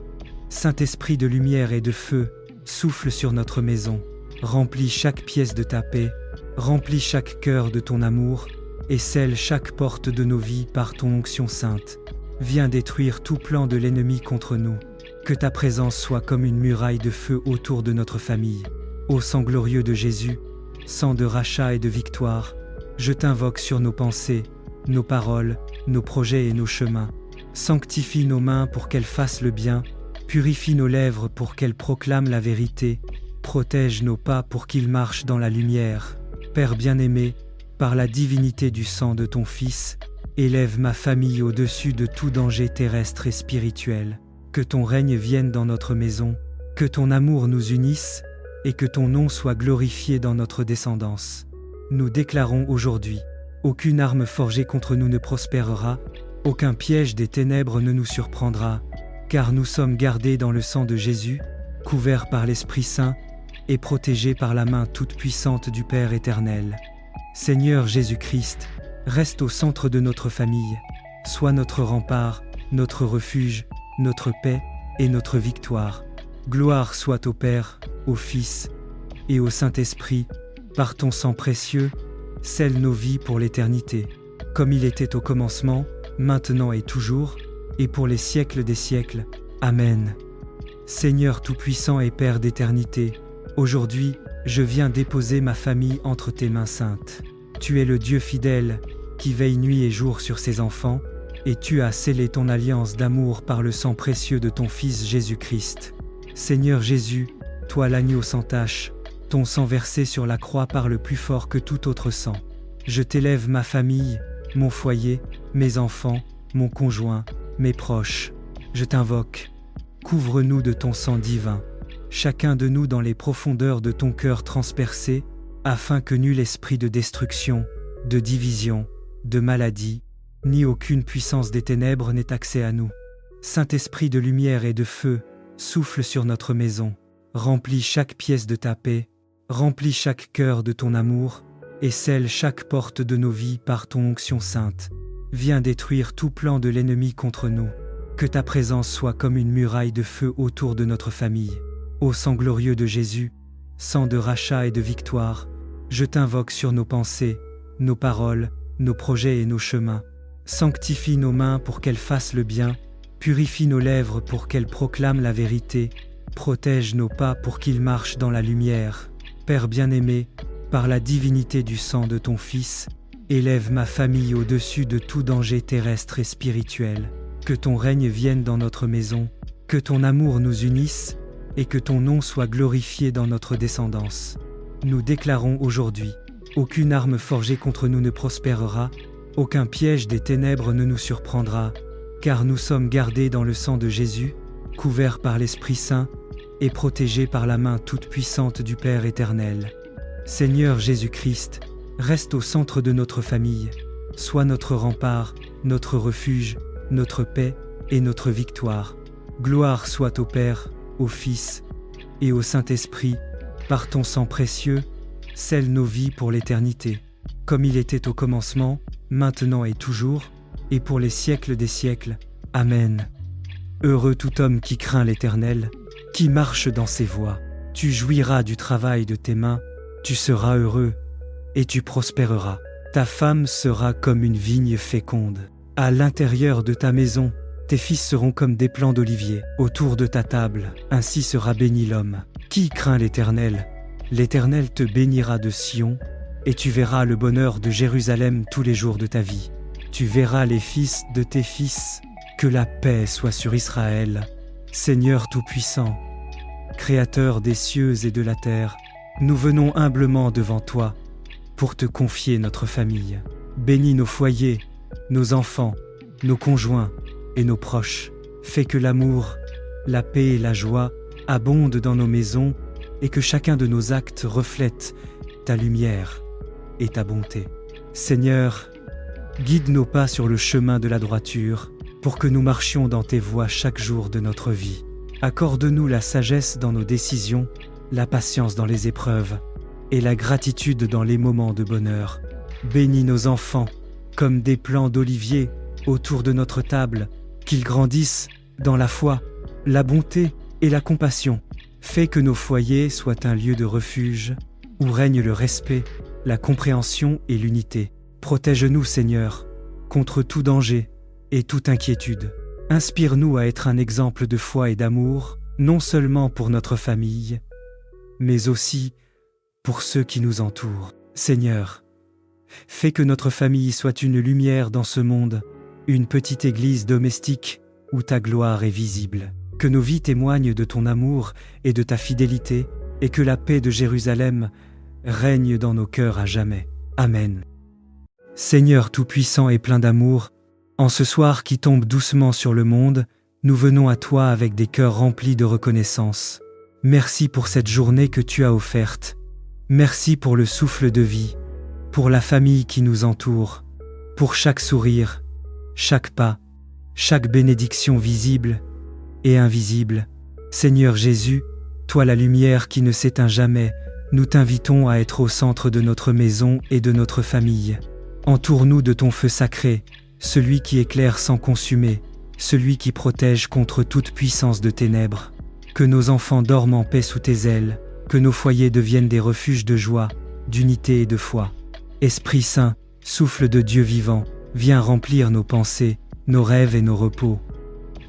Saint-Esprit de lumière et de feu, souffle sur notre maison, remplis chaque pièce de ta paix, remplis chaque cœur de ton amour, et scelle chaque porte de nos vies par ton onction sainte. Viens détruire tout plan de l'ennemi contre nous. Que ta présence soit comme une muraille de feu autour de notre famille. Ô sang glorieux de Jésus, sang de rachat et de victoire, je t'invoque sur nos pensées, nos paroles, nos projets et nos chemins. Sanctifie nos mains pour qu'elles fassent le bien, purifie nos lèvres pour qu'elles proclament la vérité, protège nos pas pour qu'ils marchent dans la lumière. Père bien-aimé, par la divinité du sang de ton Fils, élève ma famille au-dessus de tout danger terrestre et spirituel. Que ton règne vienne dans notre maison, que ton amour nous unisse, et que ton nom soit glorifié dans notre descendance. Nous déclarons aujourd'hui, aucune arme forgée contre nous ne prospérera, aucun piège des ténèbres ne nous surprendra, car nous sommes gardés dans le sang de Jésus, couverts par l'Esprit Saint, et protégés par la main toute puissante du Père éternel. Seigneur Jésus-Christ, reste au centre de notre famille, sois notre rempart, notre refuge, notre paix et notre victoire. Gloire soit au Père, au Fils et au Saint-Esprit, par ton sang précieux, scelle nos vies pour l'éternité, comme il était au commencement, maintenant et toujours, et pour les siècles des siècles. Amen. Seigneur Tout-Puissant et Père d'éternité, aujourd'hui, je viens déposer ma famille entre tes mains saintes. Tu es le Dieu fidèle, qui veille nuit et jour sur ses enfants, et tu as scellé ton alliance d'amour par le sang précieux de ton Fils Jésus-Christ. Seigneur Jésus, toi l'agneau sans tache, ton sang versé sur la croix parle plus fort que tout autre sang. Je t'élève ma famille, mon foyer, mes enfants, mon conjoint, mes proches. Je t'invoque. Couvre-nous de ton sang divin, chacun de nous dans les profondeurs de ton cœur transpercé, afin que nul esprit de destruction, de division, de maladie, ni aucune puissance des ténèbres n'ait accès à nous. Saint-Esprit de lumière et de feu, souffle sur notre maison, remplis chaque pièce de ta paix, remplis chaque cœur de ton amour, et scelle chaque porte de nos vies par ton onction sainte. Viens détruire tout plan de l'ennemi contre nous. Que ta présence soit comme une muraille de feu autour de notre famille. Ô sang glorieux de Jésus, sang de rachat et de victoire, je t'invoque sur nos pensées, nos paroles, nos projets et nos chemins. Sanctifie nos mains pour qu'elles fassent le bien, purifie nos lèvres pour qu'elles proclament la vérité, protège nos pas pour qu'ils marchent dans la lumière. Père bien-aimé, par la divinité du sang de ton Fils, élève ma famille au-dessus de tout danger terrestre et spirituel. Que ton règne vienne dans notre maison, que ton amour nous unisse, et que ton nom soit glorifié dans notre descendance. Nous déclarons aujourd'hui, aucune arme forgée contre nous ne prospérera, aucun piège des ténèbres ne nous surprendra, car nous sommes gardés dans le sang de Jésus, couverts par l'Esprit Saint, et protégés par la main toute puissante du Père éternel. Seigneur Jésus-Christ, reste au centre de notre famille, sois notre rempart, notre refuge, notre paix et notre victoire. Gloire soit au Père, au Fils et au Saint-Esprit, par ton sang précieux, scelle nos vies pour l'éternité, comme il était au commencement, maintenant et toujours, et pour les siècles des siècles. Amen. Heureux tout homme qui craint l'Éternel, qui marche dans ses voies. Tu jouiras du travail de tes mains, tu seras heureux, et tu prospéreras. Ta femme sera comme une vigne féconde. À l'intérieur de ta maison, tes fils seront comme des plants d'olivier. Autour de ta table, ainsi sera béni l'homme. Qui craint l'Éternel? L'Éternel te bénira de Sion, et tu verras le bonheur de Jérusalem tous les jours de ta vie. Tu verras les fils de tes fils. Que la paix soit sur Israël. Seigneur Tout-Puissant, Créateur des cieux et de la terre, nous venons humblement devant toi pour te confier notre famille. Bénis nos foyers, nos enfants, nos conjoints et nos proches. Fais que l'amour, la paix et la joie abondent dans nos maisons et que chacun de nos actes reflète ta lumière et ta bonté. Seigneur, guide nos pas sur le chemin de la droiture pour que nous marchions dans tes voies chaque jour de notre vie. Accorde-nous la sagesse dans nos décisions, la patience dans les épreuves et la gratitude dans les moments de bonheur. Bénis nos enfants comme des plants d'olivier autour de notre table, qu'ils grandissent dans la foi, la bonté et la compassion. Fais que nos foyers soient un lieu de refuge où règne le respect, la compréhension et l'unité. Protège-nous, Seigneur, contre tout danger et toute inquiétude. Inspire-nous à être un exemple de foi et d'amour, non seulement pour notre famille, mais aussi pour ceux qui nous entourent. Seigneur, fais que notre famille soit une lumière dans ce monde, une petite église domestique où ta gloire est visible. Que nos vies témoignent de ton amour et de ta fidélité, et que la paix de Jérusalem règne dans nos cœurs à jamais. Amen. Seigneur Tout-Puissant et plein d'amour, en ce soir qui tombe doucement sur le monde, nous venons à toi avec des cœurs remplis de reconnaissance. Merci pour cette journée que tu as offerte. Merci pour le souffle de vie, pour la famille qui nous entoure, pour chaque sourire, chaque pas, chaque bénédiction visible et invisible. Seigneur Jésus, toi la lumière qui ne s'éteint jamais, nous t'invitons à être au centre de notre maison et de notre famille. Entoure-nous de ton feu sacré, celui qui éclaire sans consumer, celui qui protège contre toute puissance de ténèbres. Que nos enfants dorment en paix sous tes ailes, que nos foyers deviennent des refuges de joie, d'unité et de foi. Esprit Saint, souffle de Dieu vivant, viens remplir nos pensées, nos rêves et nos repos.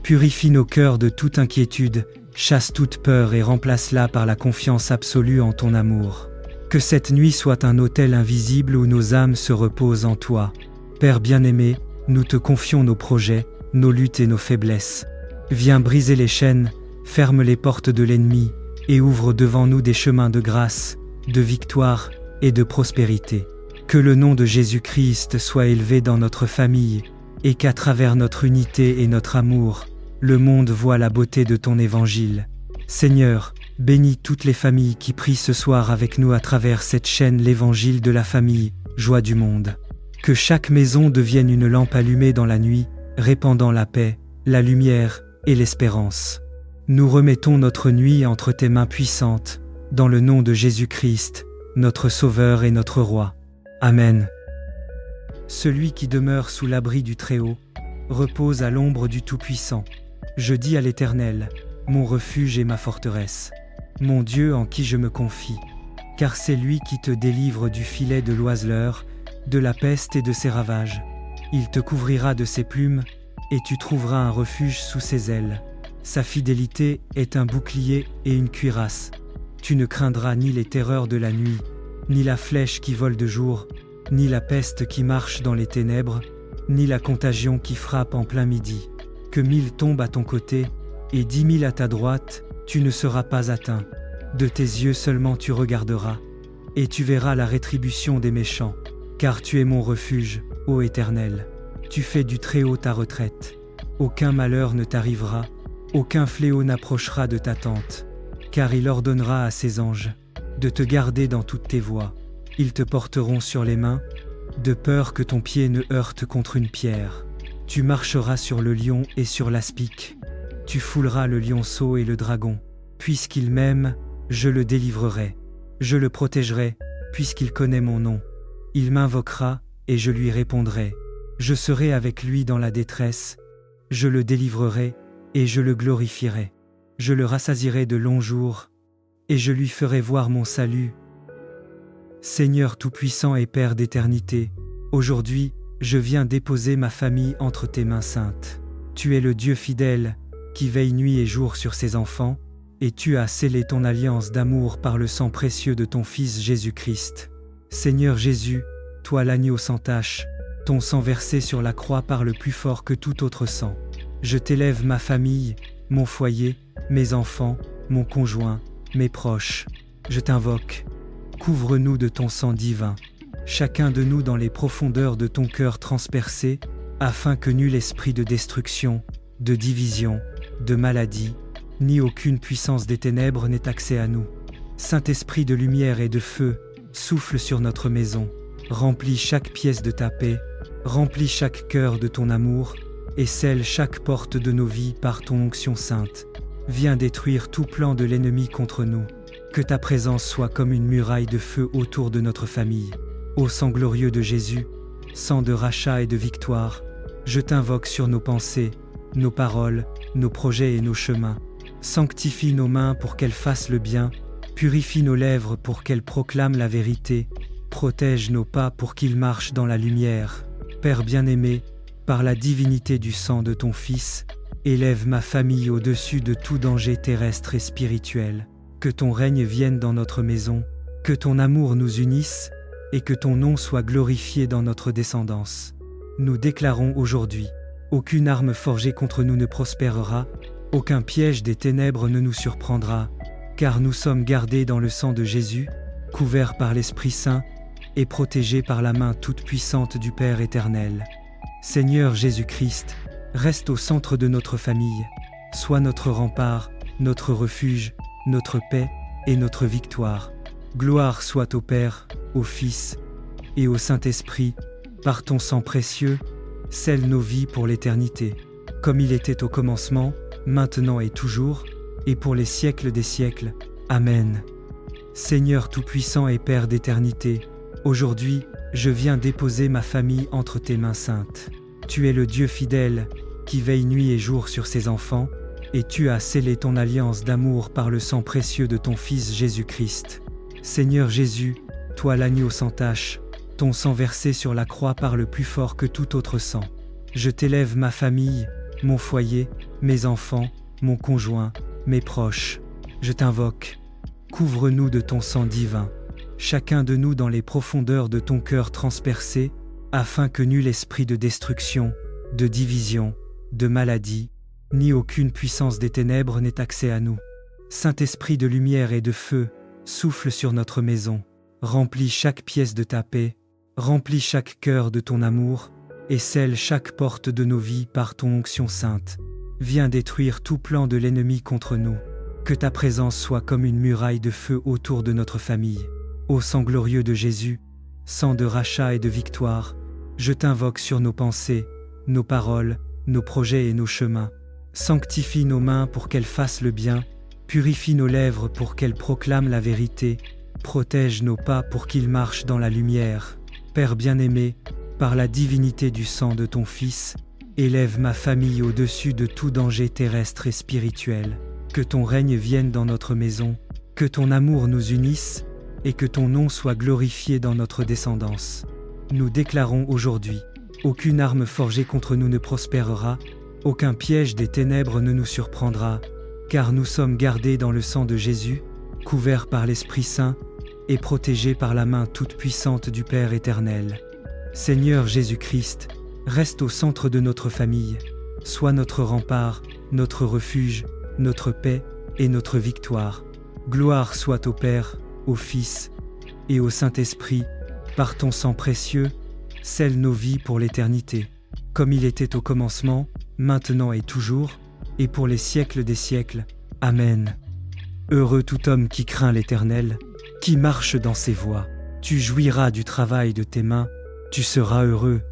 Purifie nos cœurs de toute inquiétude, chasse toute peur et remplace-la par la confiance absolue en ton amour. Que cette nuit soit un autel invisible où nos âmes se reposent en toi. Père bien-aimé, nous te confions nos projets, nos luttes et nos faiblesses. Viens briser les chaînes, ferme les portes de l'ennemi et ouvre devant nous des chemins de grâce, de victoire et de prospérité. Que le nom de Jésus-Christ soit élevé dans notre famille et qu'à travers notre unité et notre amour, le monde voit la beauté de ton évangile. Seigneur, bénis toutes les familles qui prient ce soir avec nous à travers cette chaîne l'évangile de la famille, joie du monde. Que chaque maison devienne une lampe allumée dans la nuit, répandant la paix, la lumière et l'espérance. Nous remettons notre nuit entre tes mains puissantes, dans le nom de Jésus-Christ, notre Sauveur et notre Roi. Amen. Celui qui demeure sous l'abri du Très-Haut repose à l'ombre du Tout-Puissant. Je dis à l'Éternel, mon refuge et ma forteresse, mon Dieu en qui je me confie, car c'est lui qui te délivre du filet de l'oiseleur, de la peste et de ses ravages. Il te couvrira de ses plumes, et tu trouveras un refuge sous ses ailes. Sa fidélité est un bouclier et une cuirasse. Tu ne craindras ni les terreurs de la nuit, ni la flèche qui vole de jour, ni la peste qui marche dans les ténèbres, ni la contagion qui frappe en plein midi. Que 1000 tombent à ton côté, et 10 000 à ta droite, tu ne seras pas atteint. De tes yeux seulement tu regarderas, et tu verras la rétribution des méchants. Car tu es mon refuge, ô Éternel. Tu fais du Très-Haut ta retraite. Aucun malheur ne t'arrivera, aucun fléau n'approchera de ta tente. Car il ordonnera à ses anges de te garder dans toutes tes voies. Ils te porteront sur les mains, de peur que ton pied ne heurte contre une pierre. Tu marcheras sur le lion et sur l'aspic. Tu fouleras le lionceau et le dragon. Puisqu'il m'aime, je le délivrerai. Je le protégerai, puisqu'il connaît mon nom. Il m'invoquera, et je lui répondrai. Je serai avec lui dans la détresse. Je le délivrerai, et je le glorifierai. Je le rassasierai de longs jours, et je lui ferai voir mon salut. Seigneur Tout-Puissant et Père d'éternité, aujourd'hui, je viens déposer ma famille entre tes mains saintes. Tu es le Dieu fidèle, qui veille nuit et jour sur ses enfants, et tu as scellé ton alliance d'amour par le sang précieux de ton Fils Jésus-Christ. Seigneur Jésus, toi l'agneau sans tache, ton sang versé sur la croix parle plus fort que tout autre sang. Je t'élève ma famille, mon foyer, mes enfants, mon conjoint, mes proches. Je t'invoque. Couvre-nous de ton sang divin, chacun de nous dans les profondeurs de ton cœur transpercé, afin que nul esprit de destruction, de division, de maladie, ni aucune puissance des ténèbres n'ait accès à nous. Saint-Esprit de lumière et de feu, souffle sur notre maison, remplis chaque pièce de ta paix, remplis chaque cœur de ton amour, et scelle chaque porte de nos vies par ton onction sainte. Viens détruire tout plan de l'ennemi contre nous. Que ta présence soit comme une muraille de feu autour de notre famille. Ô sang glorieux de Jésus, sang de rachat et de victoire, je t'invoque sur nos pensées, nos paroles, nos projets et nos chemins. Sanctifie nos mains pour qu'elles fassent le bien, purifie nos lèvres pour qu'elles proclament la vérité, protège nos pas pour qu'ils marchent dans la lumière. Père bien-aimé, par la divinité du sang de ton Fils, élève ma famille au-dessus de tout danger terrestre et spirituel. Que ton règne vienne dans notre maison, que ton amour nous unisse, et que ton nom soit glorifié dans notre descendance. Nous déclarons aujourd'hui, aucune arme forgée contre nous ne prospérera, aucun piège des ténèbres ne nous surprendra, car nous sommes gardés dans le sang de Jésus, couverts par l'Esprit Saint, et protégés par la main toute puissante du Père éternel. Seigneur Jésus-Christ, reste au centre de notre famille, sois notre rempart, notre refuge, notre paix et notre victoire. Gloire soit au Père, au Fils et au Saint-Esprit, par ton sang précieux, scelle nos vies pour l'éternité, comme il était au commencement, maintenant et toujours, et pour les siècles des siècles. Amen. Seigneur Tout-Puissant et Père d'éternité, aujourd'hui, je viens déposer ma famille entre tes mains saintes. Tu es le Dieu fidèle, qui veille nuit et jour sur ses enfants, et tu as scellé ton alliance d'amour par le sang précieux de ton Fils Jésus-Christ. Seigneur Jésus, toi l'agneau sans tache, ton sang versé sur la croix parle plus fort que tout autre sang. Je t'élève ma famille, mon foyer, mes enfants, mon conjoint, mes proches. Je t'invoque. Couvre-nous de ton sang divin, chacun de nous dans les profondeurs de ton cœur transpercé, afin que nul esprit de destruction, de division, de maladie, ni aucune puissance des ténèbres n'ait accès à nous. Saint-Esprit de lumière et de feu, souffle sur notre maison, remplis chaque pièce de ta paix, remplis chaque cœur de ton amour, et scelle chaque porte de nos vies par ton onction sainte. Viens détruire tout plan de l'ennemi contre nous. Que ta présence soit comme une muraille de feu autour de notre famille. Ô sang glorieux de Jésus, sang de rachat et de victoire, je t'invoque sur nos pensées, nos paroles, nos projets et nos chemins. Sanctifie nos mains pour qu'elles fassent le bien, purifie nos lèvres pour qu'elles proclament la vérité, protège nos pas pour qu'ils marchent dans la lumière. Père bien-aimé, par la divinité du sang de ton Fils, Élève ma famille au-dessus de tout danger terrestre et spirituel. Que ton règne vienne dans notre maison, que ton amour nous unisse et que ton nom soit glorifié dans notre descendance. Nous déclarons aujourd'hui, aucune arme forgée contre nous ne prospérera, aucun piège des ténèbres ne nous surprendra, car nous sommes gardés dans le sang de Jésus, couverts par l'Esprit Saint et protégés par la main toute puissante du Père éternel. Seigneur Jésus-Christ, reste au centre de notre famille, sois notre rempart, notre refuge, notre paix et notre victoire. Gloire soit au Père, au Fils et au Saint-Esprit, par ton sang précieux, scelle nos vies pour l'éternité, comme il était au commencement, maintenant et toujours, et pour les siècles des siècles. Amen. Heureux tout homme qui craint l'Éternel, qui marche dans ses voies. Tu jouiras du travail de tes mains, tu seras heureux,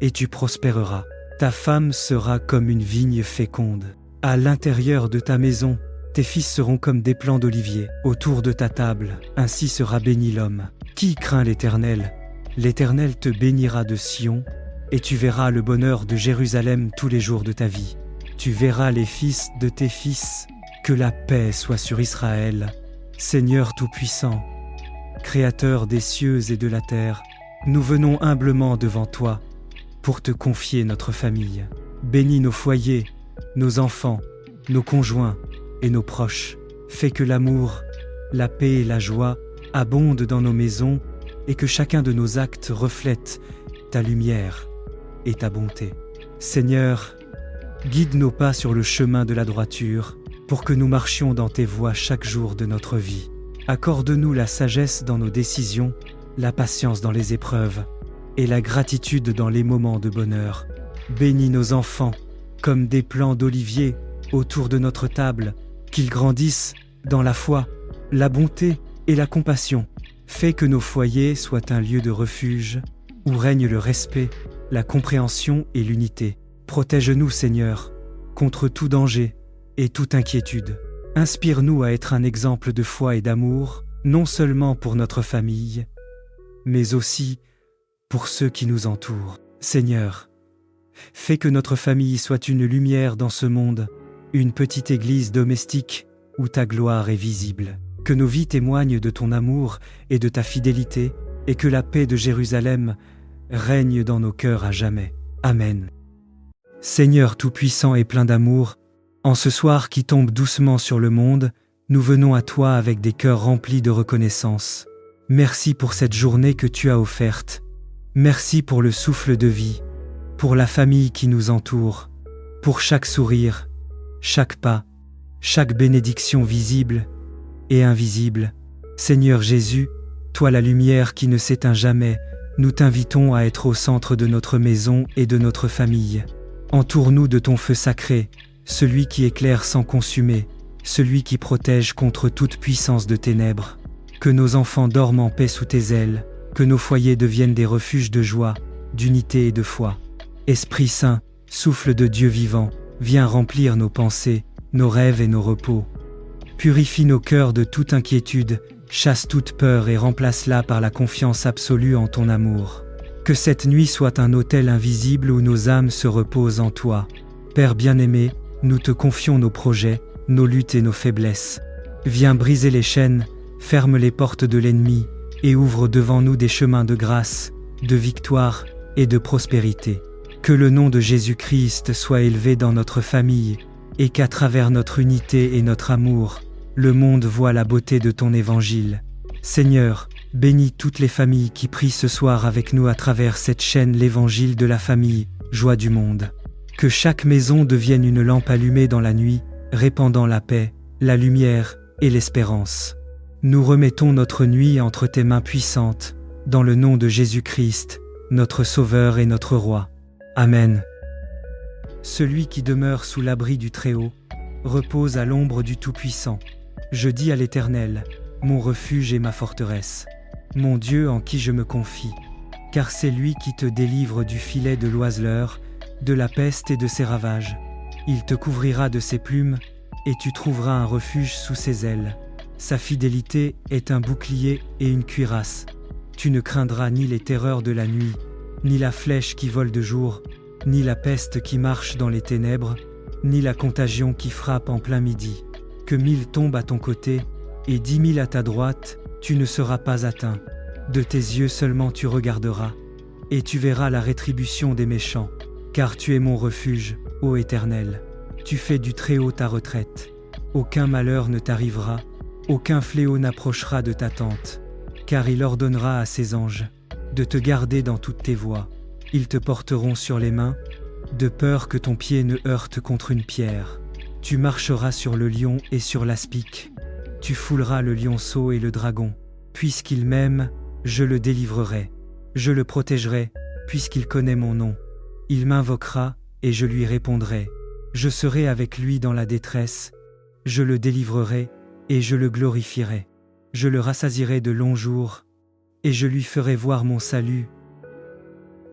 et tu prospéreras. Ta femme sera comme une vigne féconde. À l'intérieur de ta maison, tes fils seront comme des plants d'olivier. Autour de ta table, ainsi sera béni l'homme. Qui craint l'Éternel? L'Éternel te bénira de Sion, et tu verras le bonheur de Jérusalem tous les jours de ta vie. Tu verras les fils de tes fils. Que la paix soit sur Israël. Seigneur Tout-Puissant, Créateur des cieux et de la terre, nous venons humblement devant toi pour te confier notre famille. Bénis nos foyers, nos enfants, nos conjoints et nos proches. Fais que l'amour, la paix et la joie abondent dans nos maisons et que chacun de nos actes reflète ta lumière et ta bonté. Seigneur, guide nos pas sur le chemin de la droiture pour que nous marchions dans tes voies chaque jour de notre vie. Accorde-nous la sagesse dans nos décisions, la patience dans les épreuves et la gratitude dans les moments de bonheur. Bénis nos enfants comme des plants d'olivier autour de notre table, qu'ils grandissent dans la foi, la bonté et la compassion. Fais que nos foyers soient un lieu de refuge où règne le respect, la compréhension et l'unité. Protège-nous, Seigneur, contre tout danger et toute inquiétude. Inspire-nous à être un exemple de foi et d'amour, non seulement pour notre famille, mais aussi pour ceux qui nous entourent. Seigneur, fais que notre famille soit une lumière dans ce monde, une petite église domestique où ta gloire est visible. Que nos vies témoignent de ton amour et de ta fidélité, et que la paix de Jérusalem règne dans nos cœurs à jamais. Amen. Seigneur Tout-Puissant et plein d'amour, en ce soir qui tombe doucement sur le monde, nous venons à toi avec des cœurs remplis de reconnaissance. Merci pour cette journée que tu as offerte. Merci pour le souffle de vie, pour la famille qui nous entoure, pour chaque sourire, chaque pas, chaque bénédiction visible et invisible. Seigneur Jésus, toi la lumière qui ne s'éteint jamais, nous t'invitons à être au centre de notre maison et de notre famille. Entoure-nous de ton feu sacré, celui qui éclaire sans consumer, celui qui protège contre toute puissance de ténèbres. Que nos enfants dorment en paix sous tes ailes, que nos foyers deviennent des refuges de joie, d'unité et de foi. Esprit Saint, souffle de Dieu vivant, viens remplir nos pensées, nos rêves et nos repos. Purifie nos cœurs de toute inquiétude, chasse toute peur et remplace-la par la confiance absolue en ton amour. Que cette nuit soit un autel invisible où nos âmes se reposent en toi. Père bien-aimé, nous te confions nos projets, nos luttes et nos faiblesses. Viens briser les chaînes, ferme les portes de l'ennemi et ouvre devant nous des chemins de grâce, de victoire et de prospérité. Que le nom de Jésus-Christ soit élevé dans notre famille et qu'à travers notre unité et notre amour, le monde voit la beauté de ton évangile. Seigneur, bénis toutes les familles qui prient ce soir avec nous à travers cette chaîne l'évangile de la famille, joie du monde. Que chaque maison devienne une lampe allumée dans la nuit, répandant la paix, la lumière et l'espérance. Nous remettons notre nuit entre tes mains puissantes, dans le nom de Jésus-Christ, notre Sauveur et notre Roi. Amen. Celui qui demeure sous l'abri du Très-Haut repose à l'ombre du Tout-Puissant. Je dis à l'Éternel, mon refuge et ma forteresse, mon Dieu en qui je me confie, car c'est lui qui te délivre du filet de l'oiseleur, de la peste et de ses ravages. Il te couvrira de ses plumes, et tu trouveras un refuge sous ses ailes. Sa fidélité est un bouclier et une cuirasse. Tu ne craindras ni les terreurs de la nuit, ni la flèche qui vole de jour, ni la peste qui marche dans les ténèbres, ni la contagion qui frappe en plein midi. Que 1000 tombent à ton côté, et 10 000 à ta droite, tu ne seras pas atteint. De tes yeux seulement tu regarderas, et tu verras la rétribution des méchants. Car tu es mon refuge, ô Éternel. Tu fais du Très-Haut ta retraite. Aucun malheur ne t'arrivera, aucun fléau n'approchera de ta tente. Car il ordonnera à ses anges de te garder dans toutes tes voies. Ils te porteront sur les mains, de peur que ton pied ne heurte contre une pierre. Tu marcheras sur le lion et sur l'aspic. Tu fouleras le lionceau et le dragon. Puisqu'il m'aime, je le délivrerai. Je le protégerai, puisqu'il connaît mon nom. Il m'invoquera, et je lui répondrai. Je serai avec lui dans la détresse. Je le délivrerai, et je le glorifierai. Je le rassasierai de longs jours, et je lui ferai voir mon salut.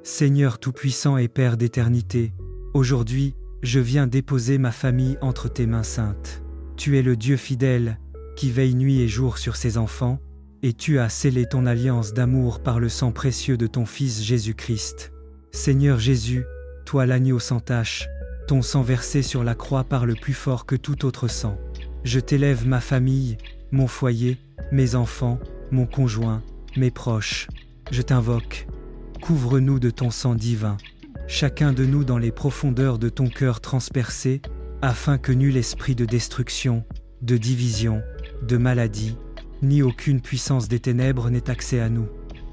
Seigneur Tout-Puissant et Père d'éternité, aujourd'hui, je viens déposer ma famille entre tes mains saintes. Tu es le Dieu fidèle, qui veille nuit et jour sur ses enfants, et tu as scellé ton alliance d'amour par le sang précieux de ton Fils Jésus-Christ. Seigneur Jésus, toi l'agneau sans tache, ton sang versé sur la croix parle plus fort que tout autre sang. Je t'élève ma famille, mon foyer, mes enfants, mon conjoint, mes proches. Je t'invoque. Couvre-nous de ton sang divin, chacun de nous dans les profondeurs de ton cœur transpercé, afin que nul esprit de destruction, de division, de maladie, ni aucune puissance des ténèbres n'ait accès à nous.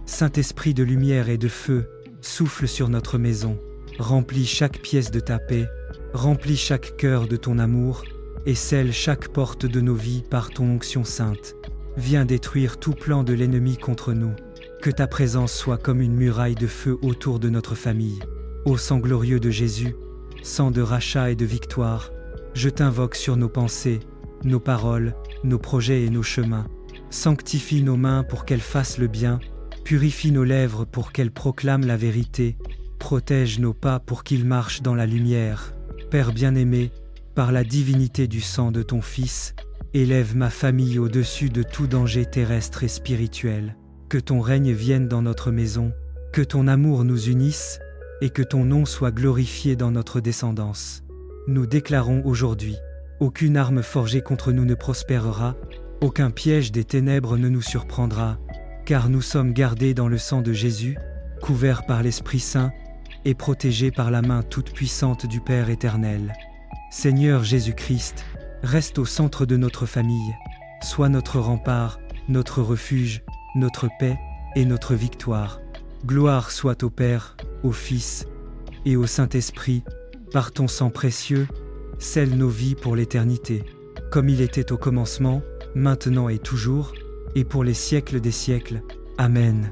Saint-Esprit de lumière et de feu, souffle sur notre maison, remplis chaque pièce de ta paix, remplis chaque cœur de ton amour, et scelle chaque porte de nos vies par ton onction sainte. Viens détruire tout plan de l'ennemi contre nous. Que ta présence soit comme une muraille de feu autour de notre famille. Ô sang glorieux de Jésus, sang de rachat et de victoire, je t'invoque sur nos pensées, nos paroles, nos projets et nos chemins. Sanctifie nos mains pour qu'elles fassent le bien, purifie nos lèvres pour qu'elles proclament la vérité, protège nos pas pour qu'ils marchent dans la lumière. Père bien-aimé, par la divinité du sang de ton Fils, élève ma famille au-dessus de tout danger terrestre et spirituel. Que ton règne vienne dans notre maison, que ton amour nous unisse, et que ton nom soit glorifié dans notre descendance. Nous déclarons aujourd'hui, aucune arme forgée contre nous ne prospérera, aucun piège des ténèbres ne nous surprendra, car nous sommes gardés dans le sang de Jésus, couverts par l'Esprit Saint, et protégés par la main toute-puissante du Père éternel. Seigneur Jésus-Christ, reste au centre de notre famille, sois notre rempart, notre refuge, notre paix et notre victoire. Gloire soit au Père, au Fils et au Saint-Esprit, par ton sang précieux, scelle nos vies pour l'éternité, comme il était au commencement, maintenant et toujours, et pour les siècles des siècles. Amen.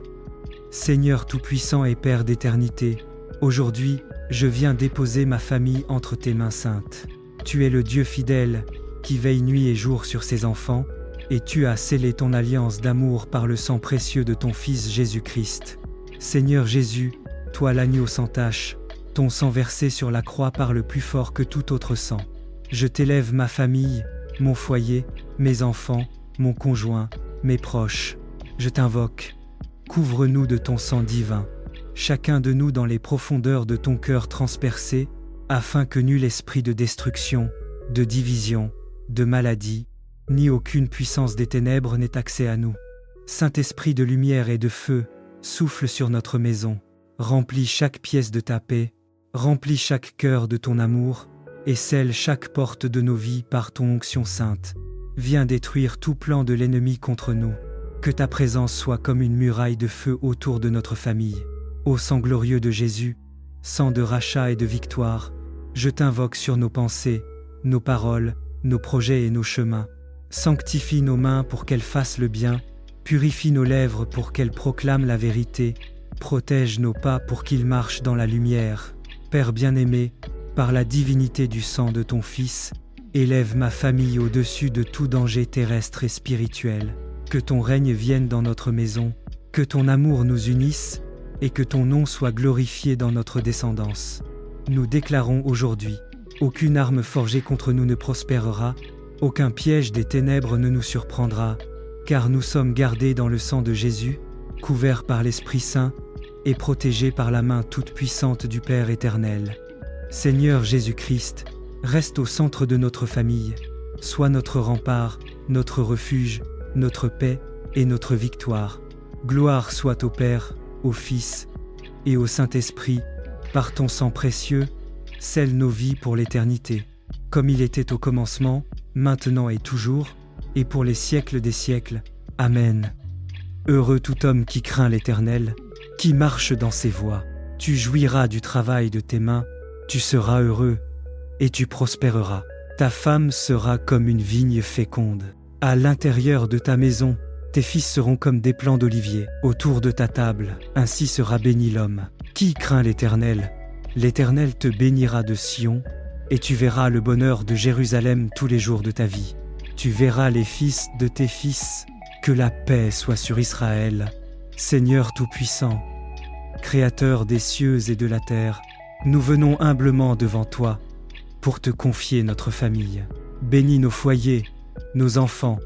Seigneur Tout-Puissant et Père d'éternité, aujourd'hui, je viens déposer ma famille entre tes mains saintes. Tu es le Dieu fidèle, qui veille nuit et jour sur ses enfants, et tu as scellé ton alliance d'amour par le sang précieux de ton Fils Jésus-Christ. Seigneur Jésus, toi l'agneau sans tache, ton sang versé sur la croix parle plus fort que tout autre sang. Je t'élève ma famille, mon foyer, mes enfants, mon conjoint, mes proches. Je t'invoque. Couvre-nous de ton sang divin, chacun de nous dans les profondeurs de ton cœur transpercé, afin que nul esprit de destruction, de division, de maladie, ni aucune puissance des ténèbres n'ait accès à nous. Saint-Esprit de lumière et de feu, souffle sur notre maison, remplis chaque pièce de ta paix, remplis chaque cœur de ton amour, et scelle chaque porte de nos vies par ton onction sainte. Viens détruire tout plan de l'ennemi contre nous. Que ta présence soit comme une muraille de feu autour de notre famille. Ô sang glorieux de Jésus, sang de rachat et de victoire, je t'invoque sur nos pensées, nos paroles, nos projets et nos chemins. Sanctifie nos mains pour qu'elles fassent le bien, purifie nos lèvres pour qu'elles proclament la vérité, protège nos pas pour qu'ils marchent dans la lumière. Père bien-aimé, par la divinité du sang de ton Fils, élève ma famille au-dessus de tout danger terrestre et spirituel. Que ton règne vienne dans notre maison, que ton amour nous unisse, et que ton nom soit glorifié dans notre descendance. Nous déclarons aujourd'hui, aucune arme forgée contre nous ne prospérera, aucun piège des ténèbres ne nous surprendra, car nous sommes gardés dans le sang de Jésus, couverts par l'Esprit Saint, et protégés par la main toute-puissante du Père éternel. Seigneur Jésus-Christ, reste au centre de notre famille, sois notre rempart, notre refuge, notre paix et notre victoire. Gloire soit au Père, au Fils et au Saint-Esprit, par ton sang précieux, scelle nos vies pour l'éternité, comme il était au commencement, maintenant et toujours, et pour les siècles des siècles. Amen. Heureux tout homme qui craint l'Éternel, qui marche dans ses voies. Tu jouiras du travail de tes mains, tu seras heureux, et tu prospéreras. Ta femme sera comme une vigne féconde. À l'intérieur de ta maison, tes fils seront comme des plants d'olivier. Autour de ta table, ainsi sera béni l'homme. Qui craint l'Éternel? L'Éternel te bénira de Sion, et tu verras le bonheur de Jérusalem tous les jours de ta vie. Tu verras les fils de tes fils. Que la paix soit sur Israël. Seigneur Tout-Puissant, Créateur des cieux et de la terre, nous venons humblement devant toi pour te confier notre famille. Bénis nos foyers, nos enfants,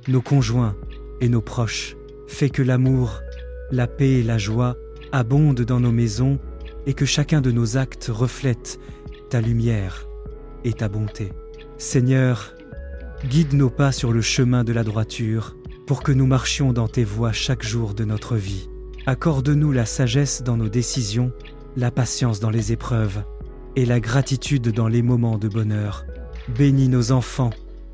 nos conjoints et nos proches. Fais que l'amour, la paix et la joie abondent dans nos maisons et que chacun de nos actes reflète ta lumière et ta bonté. Seigneur, guide nos pas sur le chemin de la droiture pour que nous marchions dans tes voies chaque jour de notre vie. Accorde-nous la sagesse dans nos décisions, la patience dans les épreuves et la gratitude dans les moments de bonheur. Bénis nos enfants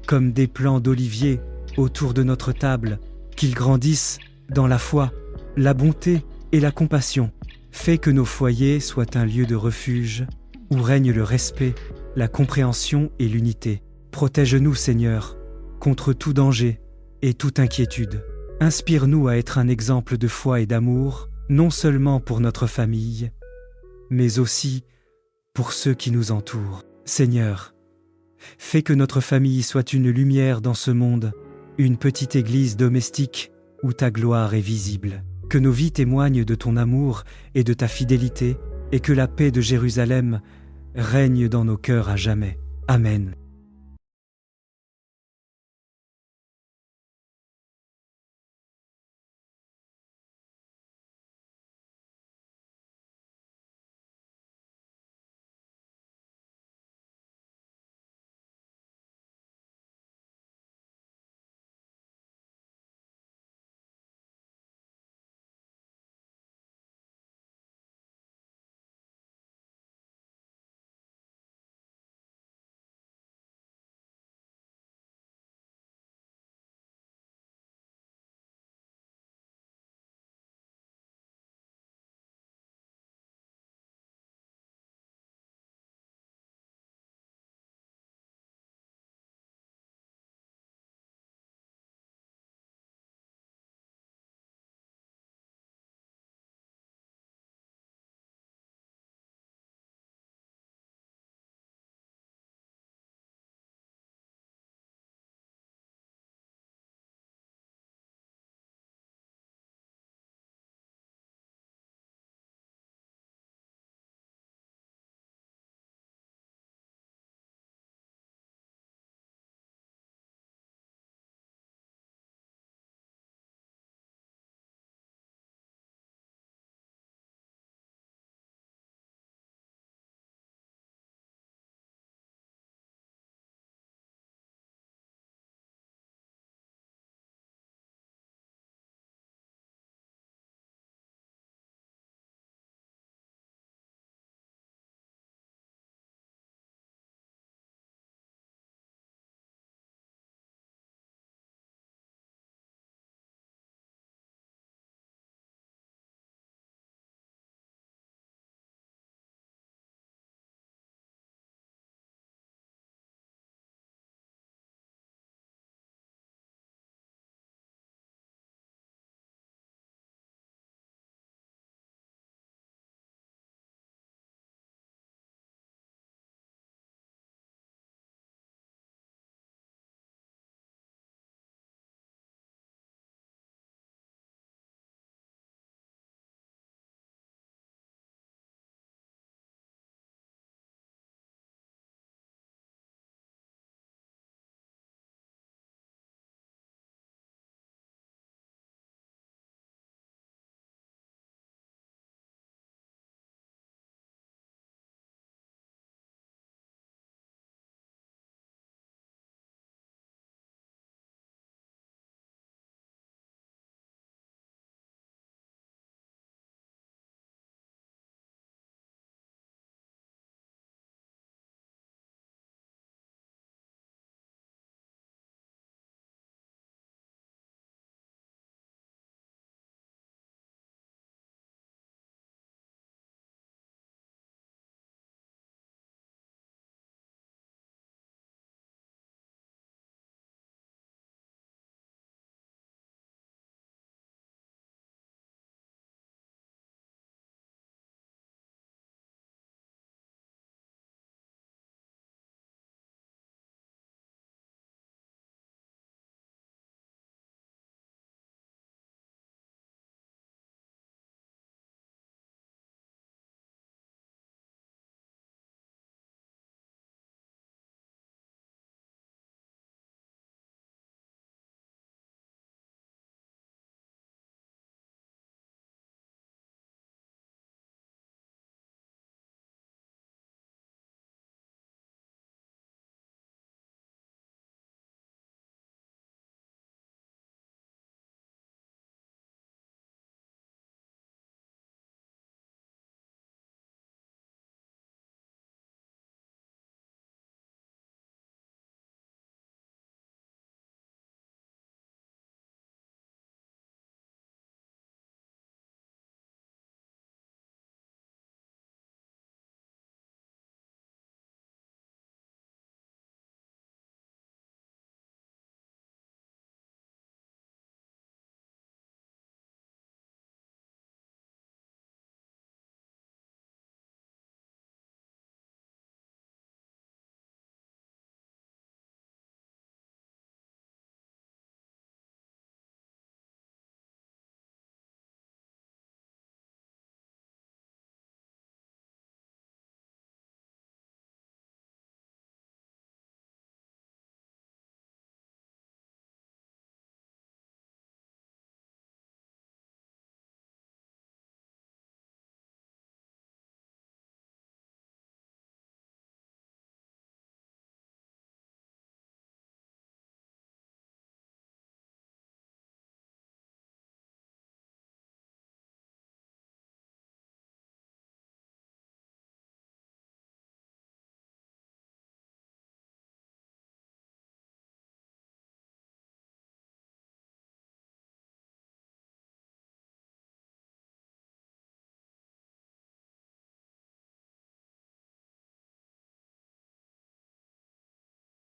comme des plants d'olivier autour de notre table, qu'ils grandissent dans la foi, la bonté et la compassion. Fais que nos foyers soient un lieu de refuge où règne le respect, la compréhension et l'unité. Protège-nous, Seigneur, contre tout danger et toute inquiétude. Inspire-nous à être un exemple de foi et d'amour, non seulement pour notre famille, mais aussi pour ceux qui nous entourent. Seigneur, fais que notre famille soit une lumière dans ce monde, une petite église domestique où ta gloire est visible. Que nos vies témoignent de ton amour et de ta fidélité, et que la paix de Jérusalem règne dans nos cœurs à jamais. Amen.